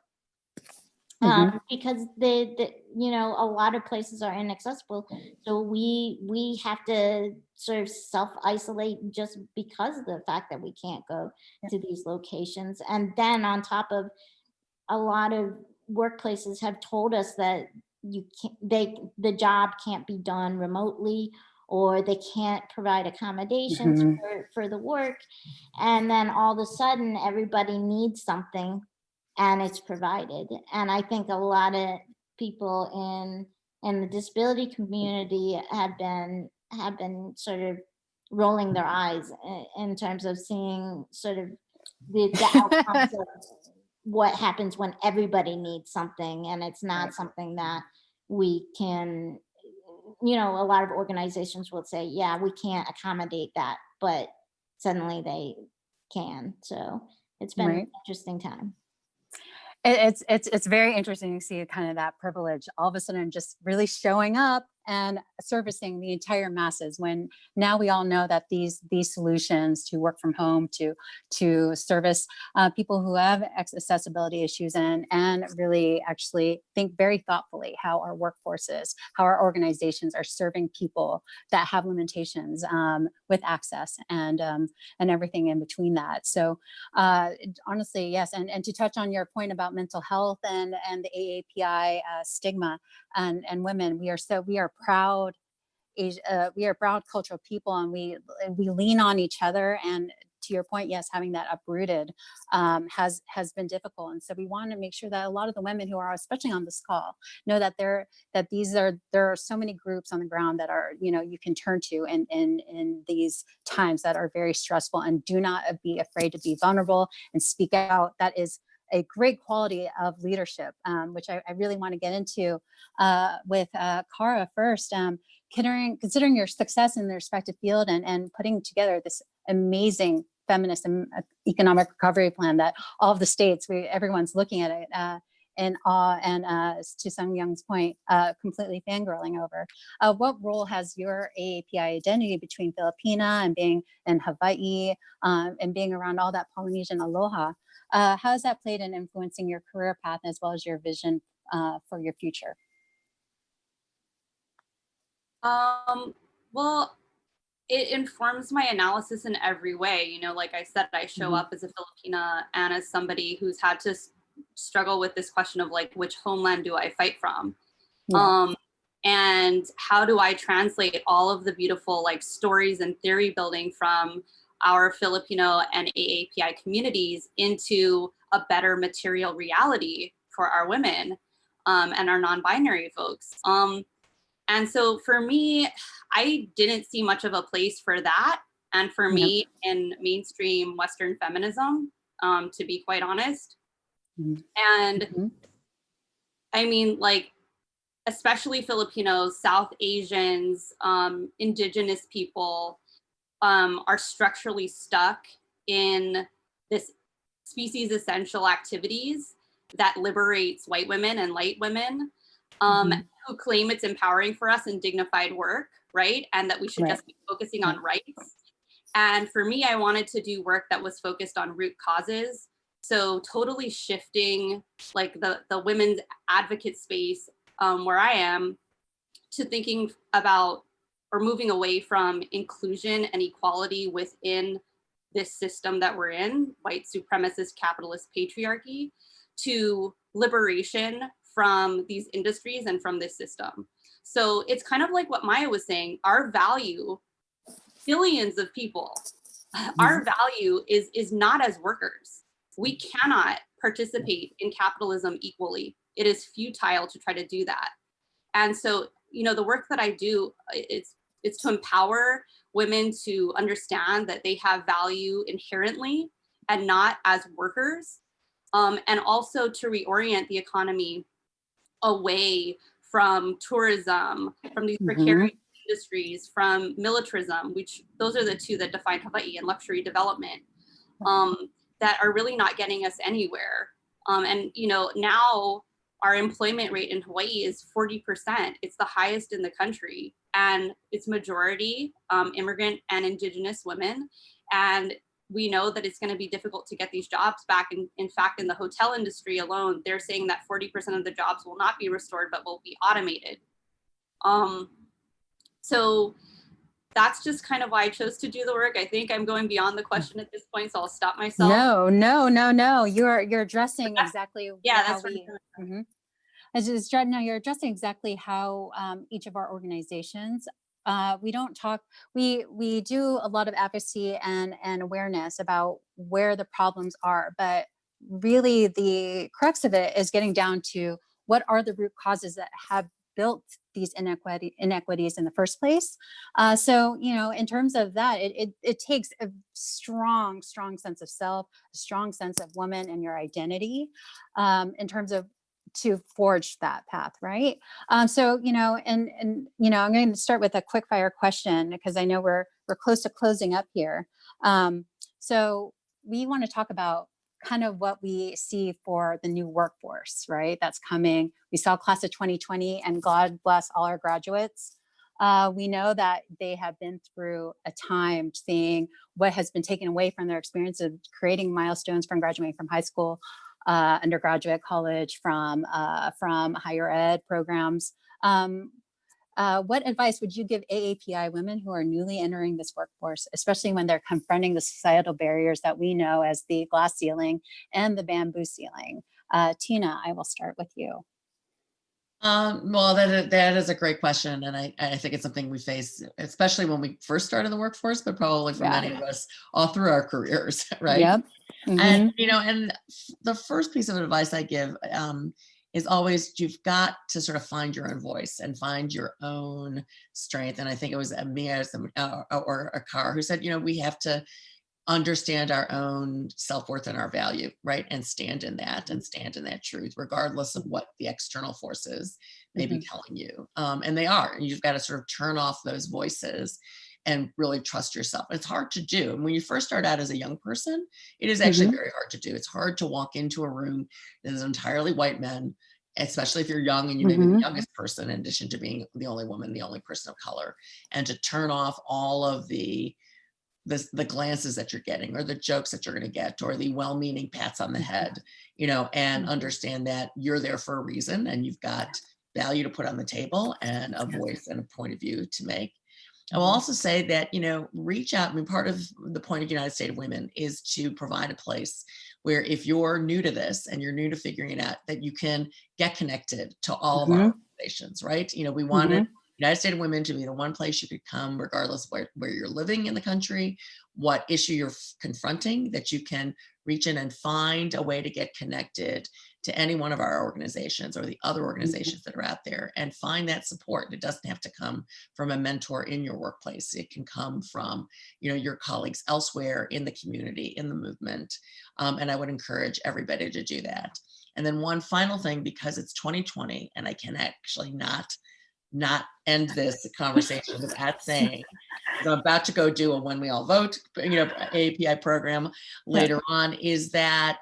Because the you know, a lot of places are inaccessible, so we have to sort of self-isolate just because of the fact that we can't go to these locations. And then on top of, a lot of workplaces have told us that you can't, the job can't be done remotely, or they can't provide accommodations for the work. And then all of a sudden everybody needs something and it's provided. And I think a lot of people in the disability community have been sort of rolling their eyes in terms of seeing sort of the outcomes of what happens when everybody needs something, and it's not something that we can, you know, a lot of organizations will say, yeah, we can't accommodate that, but suddenly they can. So it's been an interesting time. It's very interesting to see kind of that privilege all of a sudden just really showing up and servicing the entire masses, when now we all know that these solutions to work from home, to service people who have accessibility issues, and really actually think very thoughtfully how our workforces, how our organizations are serving people that have limitations with access and everything in between that. So honestly, yes, and to touch on your point about mental health and the AAPI stigma and women, we are proud we are proud cultural people, and we lean on each other. And to your point, yes, having that uprooted has been difficult. And so we want to make sure that a lot of the women who are especially on this call know that there are so many groups on the ground that are, you know, you can turn to in these times that are very stressful, and do not be afraid to be vulnerable and speak out. That is a great quality of leadership, which I really want to get into with Cara first. Considering your success in the respective field and putting together this amazing feminist and economic recovery plan that all of the states, everyone's looking at it in awe, and to Sung Young's point, completely fangirling over. What role has your AAPI identity between Filipina and being in Hawaii and being around all that Polynesian aloha? How has that played in influencing your career path as well as your vision for your future? Well, it informs my analysis in every way. You know, like I said, I show up as a Filipina and as somebody who's had to struggle with this question of like, which homeland do I fight from? And how do I translate all of the beautiful like stories and theory building from our Filipino and AAPI communities into a better material reality for our women and our non-binary folks. And so for me, I didn't see much of a place for that. And for me in mainstream Western feminism, to be quite honest. And I mean, like, especially Filipinos, South Asians, indigenous people are structurally stuck in this species essential activities that liberates white women and light women who claim it's empowering for us in dignified work, right? And that we should just be focusing on rights. And for me, I wanted to do work that was focused on root causes. So totally shifting like the women's advocate space where I am to thinking about or moving away from inclusion and equality within this system that we're in, white supremacist capitalist patriarchy, to liberation from these industries and from this system. So it's kind of like what Maya was saying, our value, billions of people, our value is not as workers. We cannot participate in capitalism equally. It is futile to try to do that. And so, you know, the work that I do, it's to empower women to understand that they have value inherently and not as workers, and also to reorient the economy away from tourism, from these precarious industries, from militarism, which those are the two that define Hawaii, and luxury development, that are really not getting us anywhere. And now our employment rate in Hawaii is 40%. It's the highest in the country, and it's majority immigrant and indigenous women. And we know that it's going to be difficult to get these jobs back. And in fact, in the hotel industry alone, they're saying that 40% of the jobs will not be restored, but will be automated. So that's just kind of why I chose to do the work. I think I'm going beyond the question at this point, so I'll stop myself. No. You're addressing exactly that's you're addressing exactly how each of our organizations, we don't talk, we do a lot of advocacy and awareness about where the problems are, but really the crux of it is getting down to what are the root causes that have built these inequities in the first place. So, in terms of that, it takes a strong sense of self, a strong sense of woman and your identity, in terms of to forge that path, right? So, I'm going to start with a quick fire question because I know we're close to closing up here. So we want to talk about kind of what we see for the new workforce, right? That's coming. We saw class of 2020, and God bless all our graduates. We know that they have been through a time seeing what has been taken away from their experience of creating milestones from graduating from high school, undergraduate, college, from higher ed programs. What advice would you give AAPI women who are newly entering this workforce, especially when they're confronting the societal barriers that we know as the glass ceiling and the bamboo ceiling? Tina, I will start with you. Well, that is a great question. And I think it's something we face, especially when we first start in the workforce, but probably for many of us all through our careers, right? Yep. Mm-hmm. And, and the first piece of advice I give is always, you've got to sort of find your own voice and find your own strength. And I think it was Mia or Akar who said, we have to understand our own self-worth and our value, right? And stand in that truth, regardless of what the external forces may be telling you. And they are, and you've got to sort of turn off those voices and really trust yourself. It's hard to do. And when you first start out as a young person, it is actually very hard to do. It's hard to walk into a room that is entirely white men, especially if you're young and you may be the youngest person, in addition to being the only woman, the only person of color, and to turn off all of the glances that you're getting, or the jokes that you're going to get, or the well-meaning pats on the head, and understand that you're there for a reason, and you've got value to put on the table and a voice and a point of view to make. I will also say that, reach out. I mean, part of the point of United States of Women is to provide a place where, if you're new to this and you're new to figuring it out, that you can get connected to all of our organizations, right? We wanted United States of Women to be the one place you could come, regardless of where you're living in the country, what issue you're confronting, that you can reach in and find a way to get connected to any one of our organizations or the other organizations that are out there, and find that support. It doesn't have to come from a mentor in your workplace. It can come from, your colleagues elsewhere in the community, in the movement. And I would encourage everybody to do that. And then one final thing, because it's 2020 and I can actually not end this conversation without saying, I'm about to go do a When We All Vote, AAPI program later on, is that,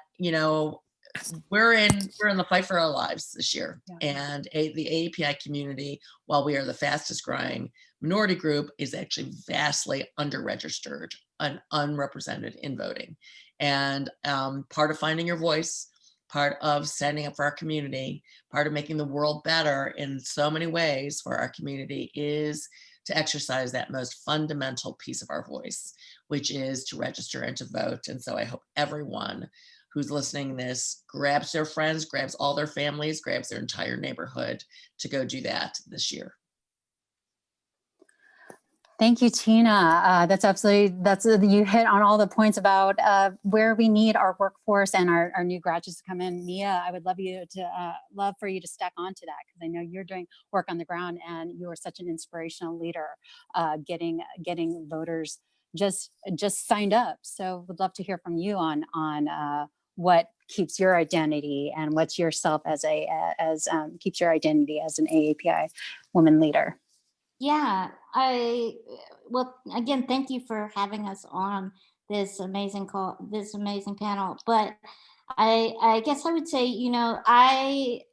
we're in the fight for our lives this year. And the AAPI community, while we are the fastest growing minority group, is actually vastly underregistered and unrepresented in voting. And part of finding your voice, part of standing up for our community, part of making the world better in so many ways for our community, is to exercise that most fundamental piece of our voice, which is to register and to vote. And so I hope everyone who's listening to this grabs their friends, grabs all their families, grabs their entire neighborhood to go do that this year. Thank you, Tina. You hit on all the points about where we need our workforce and our new graduates to come in. Mia, I would love for you to stack onto that, because I know you're doing work on the ground and you are such an inspirational leader, getting voters just signed up. So would love to hear from you on what keeps your identity and what's yourself keeps your identity as an AAPI woman leader. Yeah, well, again, thank you for having us on this amazing call, this amazing panel. But I guess I would say,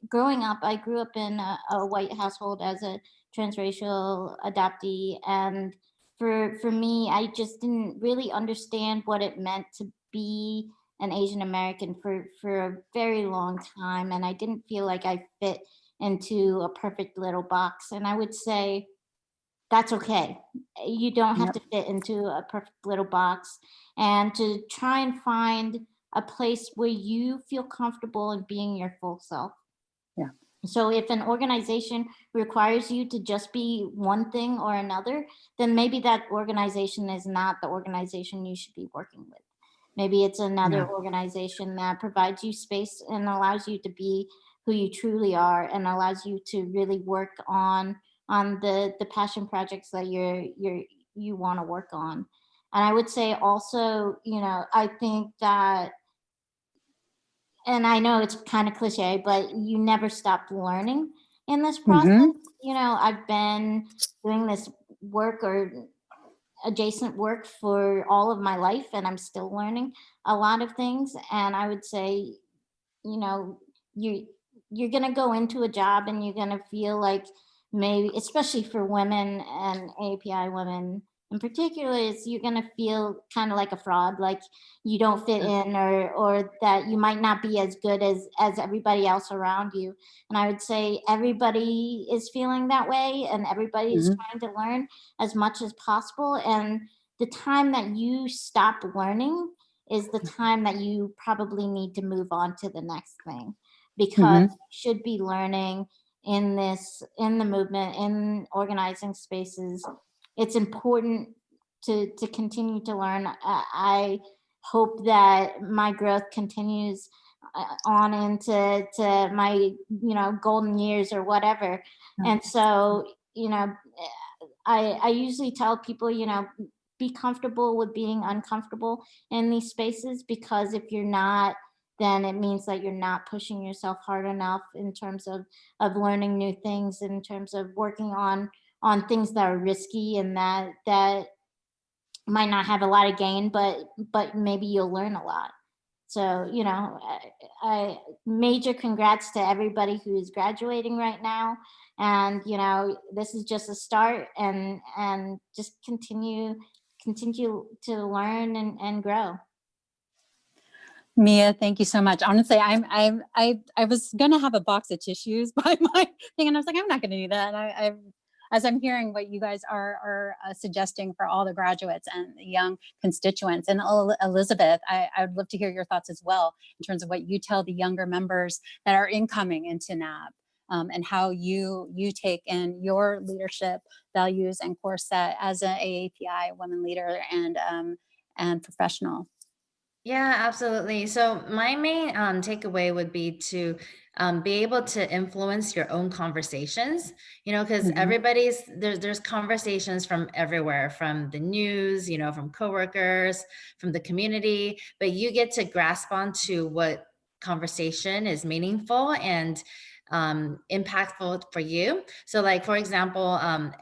growing up, I grew up in a white household as a transracial adoptee. And for me, I just didn't really understand what it meant to be an Asian American for a very long time. And I didn't feel like I fit into a perfect little box. And I would say, that's okay. You don't have Yep. to fit into a perfect little box, and to try and find a place where you feel comfortable in being your full self. Yeah. So if an organization requires you to just be one thing or another, then maybe that organization is not the organization you should be working with. Maybe it's another Yeah. organization that provides you space and allows you to be who you truly are, and allows you to really work on the passion projects that you want to work on. And I would say also, I think that, and I know it's kind of cliche, but you never stop learning in this process. Hmm. I've been doing this work or adjacent work for all of my life, and I'm still learning a lot of things. And I would say, you know, you you're gonna go into a job and you're gonna feel like, maybe, especially for women and API women in particular, is you're gonna feel kind of like a fraud, like you don't fit in, or that you might not be as good as everybody else around you. And I would say everybody is feeling that way, and everybody is Hmm. trying to learn as much as possible. And the time that you stop learning is the time that you probably need to move on to the next thing, because Hmm. you should be learning in the movement, in organizing spaces. It's important to continue to learn. I hope that my growth continues on into my golden years or whatever. And so, I usually tell people, be comfortable with being uncomfortable in these spaces, because if you're not, then it means that you're not pushing yourself hard enough in terms of learning new things, in terms of working on things that are risky and that might not have a lot of gain, but maybe you'll learn a lot. So, I major congrats to everybody who is graduating right now. And, this is just a start, and just continue to learn and grow. Mia, thank you so much. Honestly, I was gonna have a box of tissues by my thing, and I was like, I'm not gonna do that. And as I'm hearing what you guys are suggesting for all the graduates and the young constituents, and Elizabeth, I would love to hear your thoughts as well in terms of what you tell the younger members that are incoming into NAB, and how you take in your leadership values and core set as an AAPI women leader and professional. Yeah, absolutely. So my main takeaway would be to be able to influence your own conversations, because Mhm. there's conversations from everywhere, from the news, from coworkers, from the community, but you get to grasp onto what conversation is meaningful and impactful for you. So like, for example,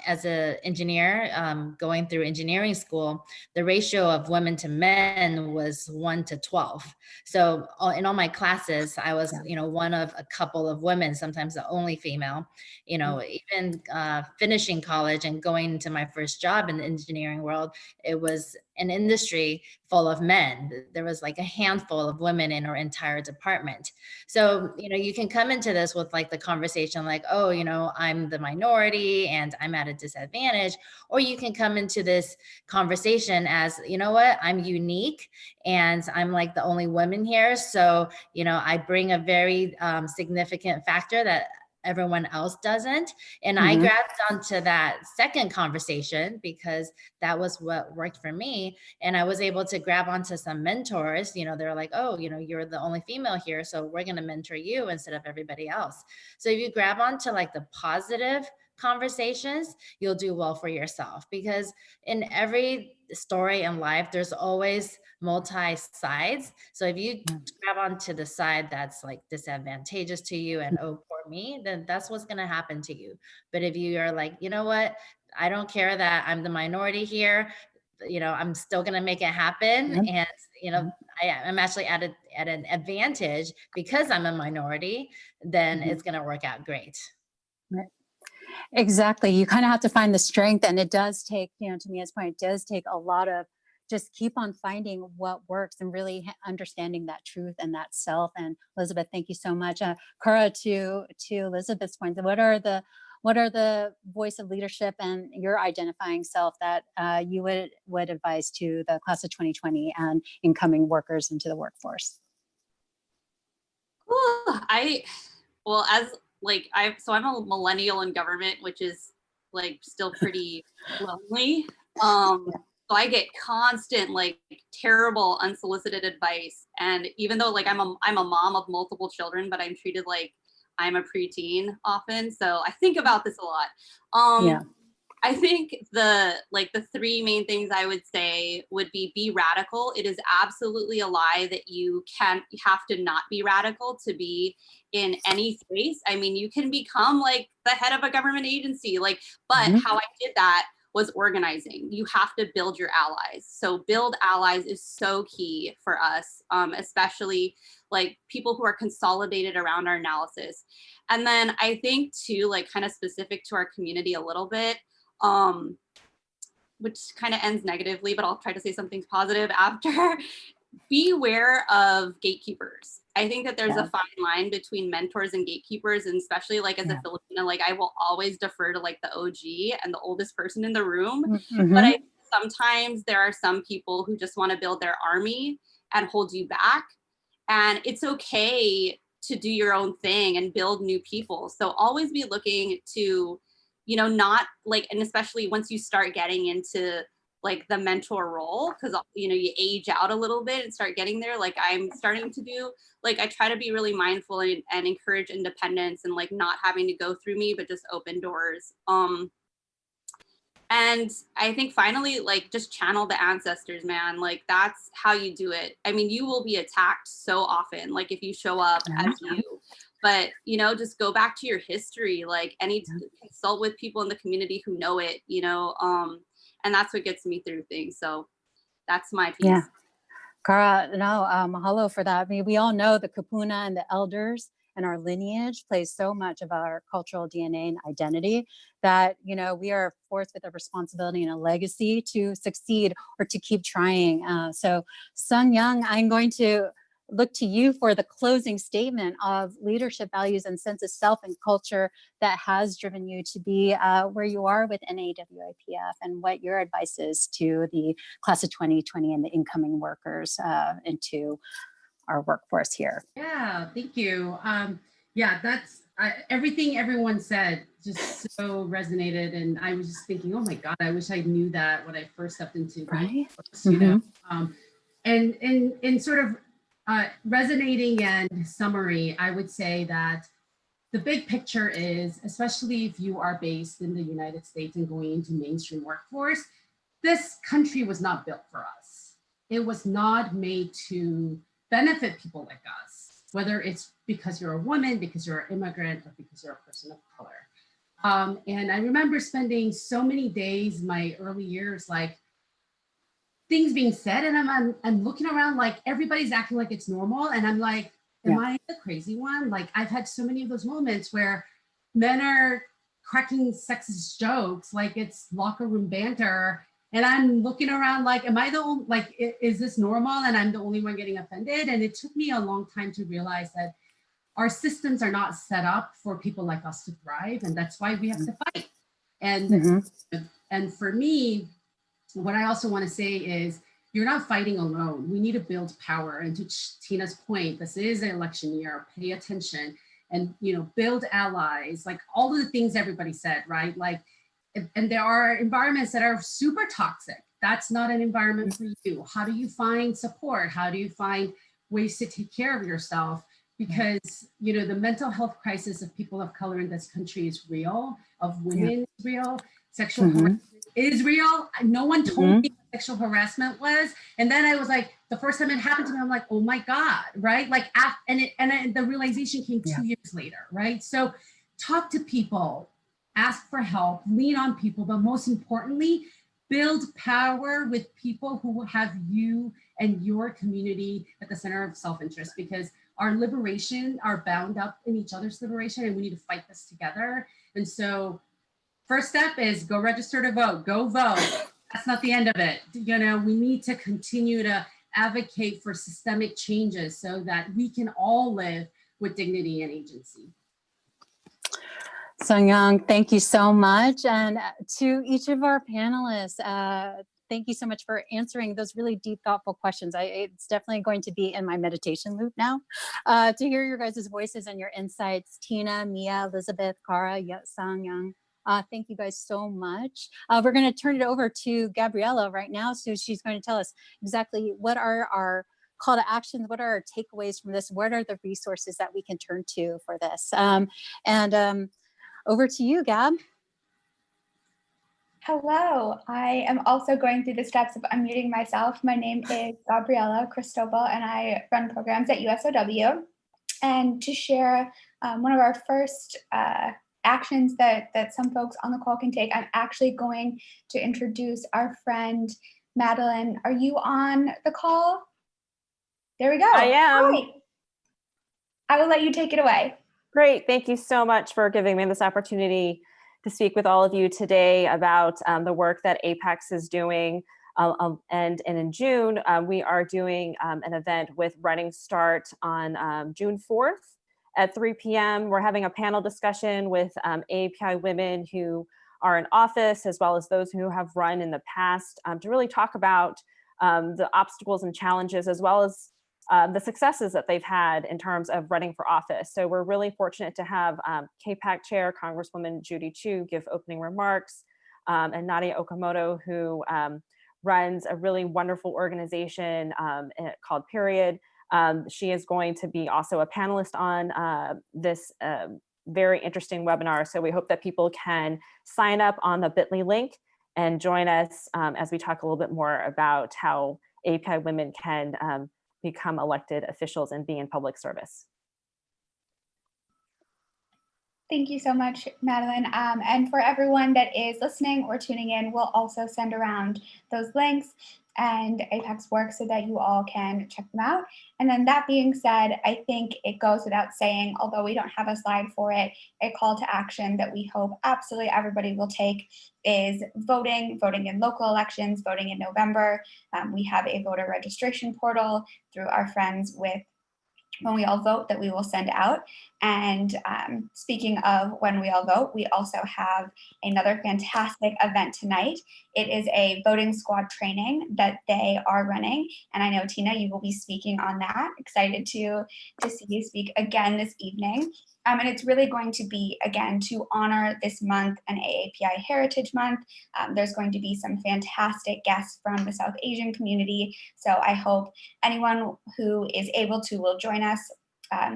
as an engineer going through engineering school, the ratio of women to men was 1 to 12. So in all my classes, I was, one of a couple of women, sometimes the only female, even finishing college and going into my first job in the engineering world, it was an industry full of men. There was like a handful of women in our entire department. So, you can come into this with like the conversation like, oh, I'm the minority and I'm at a disadvantage. Or you can come into this conversation as, you know what, I'm unique and I'm like the only woman here. So, I bring a very significant factor that everyone else doesn't. And I Mhm. grabbed onto that second conversation because that was what worked for me. And I was able to grab onto some mentors. They're like, oh, you're the only female here, so we're going to mentor you instead of everybody else. So if you grab onto like the positive conversations, you'll do well for yourself, because in every story in life, there's always multi sides. So if you grab onto the side that's like disadvantageous to you and, oh, poor me, then that's what's going to happen to you. But if you are like, you know what, I don't care that I'm the minority here. I'm still going to make it happen. And, I'm actually at an advantage because I'm a minority, then it's going to work out great. Right. Exactly. You kind of have to find the strength, and it does take, to Mia's point, it does take a lot of just keep on finding what works and really understanding that truth and that self. And Elizabeth, thank you so much. Kara, to Elizabeth's point, what are the voice of leadership and your identifying self that you would advise to the class of 2020 and incoming workers into the workforce? I'm a millennial in government, which is like still pretty lonely. So I get constant, like, terrible unsolicited advice. And even though like I'm a mom of multiple children, but I'm treated like I'm a preteen often. So I think about this a lot. I think the three main things I would say would be radical. It is absolutely a lie that you have to not be radical to be in any space. I mean, you can become like the head of a government agency, but how I did that was organizing. You have to build your allies. So build allies is so key for us, especially like people who are consolidated around our analysis. And then I think too, like kind of specific to our community a little bit, which kind of ends negatively, but I'll try to say something positive after. Beware of gatekeepers. I think that there's a fine line between mentors and gatekeepers, and especially like as a Filipino, like I will always defer to like the OG and the oldest person in the room. But I sometimes there are some people who just want to build their army and hold you back. And it's okay to do your own thing and build new people. So always be looking to, not like, and especially once you start getting into like the mentor role, because you age out a little bit and start getting there, like I'm starting to do, like I try to be really mindful and encourage independence and like not having to go through me, but just open doors. And I think finally, like just channel the ancestors, man. Like that's how you do it. I mean, you will be attacked so often, like if you show up as you, but just go back to your history, like consult with people in the community who know it, and that's what gets me through things. So that's my piece. Yeah. Kara, no, mahalo for that. I mean, we all know the kupuna and the elders and our lineage plays so much of our cultural DNA and identity that, we are forced with a responsibility and a legacy to succeed or to keep trying. So Sung Young, I'm going to look to you for the closing statement of leadership values and sense of self and culture that has driven you to be where you are with NAAWIPF, and what your advice is to the class of 2020 and the incoming workers into our workforce here. Yeah, thank you. That's everything everyone said just so resonated, and I was just thinking, oh my God, I wish I knew that when I first stepped into right. And sort of resonating and summary, I would say that the big picture is, especially if you are based in the United States and going into mainstream workforce, this country was not built for us. It was not made to benefit people like us, whether it's because you're a woman, because you're an immigrant, or because you're a person of color. And I remember spending so many days, my early years, like things being said, and I'm looking around like everybody's acting like it's normal, and I'm like, am I the crazy one? Like I've had so many of those moments where men are cracking sexist jokes like it's locker room banter, and I'm looking around like, am I the only, like, is this normal and I'm the only one getting offended? And it took me a long time to realize that our systems are not set up for people like us to thrive, and that's why we have to fight. And for me, what I also want to say is, you're not fighting alone. We need to build power. And to Tina's point, this is an election year. Pay attention and build allies, like all of the things everybody said, right? Like, and there are environments that are super toxic. That's not an environment for you. How do you find support? How do you find ways to take care of yourself? Because the mental health crisis of people of color in this country is real, of women is real, sexual harassment is real. No one told me what sexual harassment was. And then I was like, the first time it happened to me, I'm like, oh my God, right? Like, and the realization came 2 years later, right? So talk to people, ask for help, lean on people, but most importantly, build power with people who have you and your community at the center of self-interest, because our liberation are bound up in each other's liberation, and we need to fight this together. And so first step is go register to vote, go vote. That's not the end of it. You know, we need to continue to advocate for systemic changes so that we can all live with dignity and agency. Sung Young, thank you so much. And to each of our panelists, thank you so much for answering those really deep, thoughtful questions. It's definitely going to be in my meditation loop now to hear your guys' voices and your insights. Tina, Mia, Elizabeth, Cara, Sung Young. Thank you guys so much. We're going to turn it over to Gabriella right now. So she's going to tell us exactly what are our call to actions, what are our takeaways from this, what are the resources that we can turn to for this. Over to you, Gab. Hello, I am also going through the steps of unmuting myself. My name is Gabriella Cristobal, and I run programs at USOW. And to share one of our first actions that some folks on the call can take, I'm actually going to introduce our friend, Madeline. Are you on the call? There we go. I am. Hi. I will let you take it away. Great. Thank you so much for giving me this opportunity to speak with all of you today about the work that APEX is doing. And in June, we are doing an event with Running Start on June 4th at 3 p.m. We're having a panel discussion with AAPI women who are in office, as well as those who have run in the past, to really talk about the obstacles and challenges, as well as the successes that they've had in terms of running for office. So we're really fortunate to have KPAC Chair Congresswoman Judy Chu give opening remarks, and Nadia Okamoto, who runs a really wonderful organization called Period. She is going to be also a panelist on this very interesting webinar. So we hope that people can sign up on the bit.ly link and join us as we talk a little bit more about how API women can become elected officials and be in public service. Thank you so much, Madeline. And for everyone that is listening or tuning in, we'll also send around those links and APEX work so that you all can check them out. And then that being said, I think it goes without saying, although we don't have a slide for it, a call to action that we hope absolutely everybody will take is voting in local elections, voting in November. We have a voter registration portal through our friends with When We All Vote that we will send out. And speaking of When We All Vote, we also have another fantastic event tonight. It is a voting squad training that they are running. And I know, Tina, you will be speaking on that. Excited to see you speak again this evening. And it's really going to be, again, to honor this month, an AAPI Heritage Month. There's going to be some fantastic guests from the South Asian community. So I hope anyone who is able to will join us.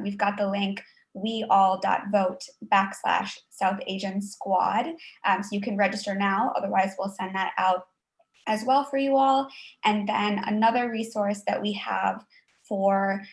We've got the link weall.vote/South Asian Squad. So you can register now, otherwise we'll send that out as well for you all. And then another resource that we have for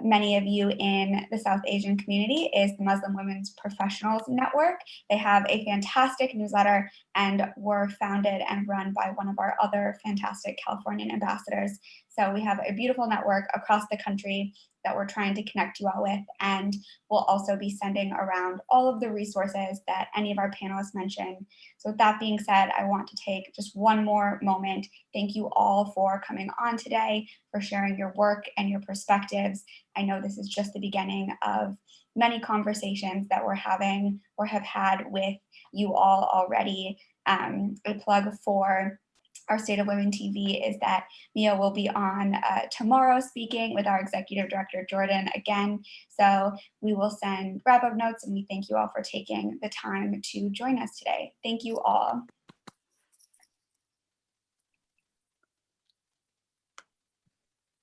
many of you in the South Asian community is the Muslim Women's Professionals Network. They have a fantastic newsletter and were founded and run by one of our other fantastic Californian ambassadors. So we have a beautiful network across the country that we're trying to connect you all with. And we'll also be sending around all of the resources that any of our panelists mentioned. So with that being said, I want to take just one more moment. Thank you all for coming on today, for sharing your work and your perspectives. I know this is just the beginning of many conversations that we're having or have had with you all already. A plug for our State of Women TV is that Mia will be on tomorrow speaking with our Executive Director, Jordan, again. So we will send wrap-up notes, and we thank you all for taking the time to join us today. Thank you all.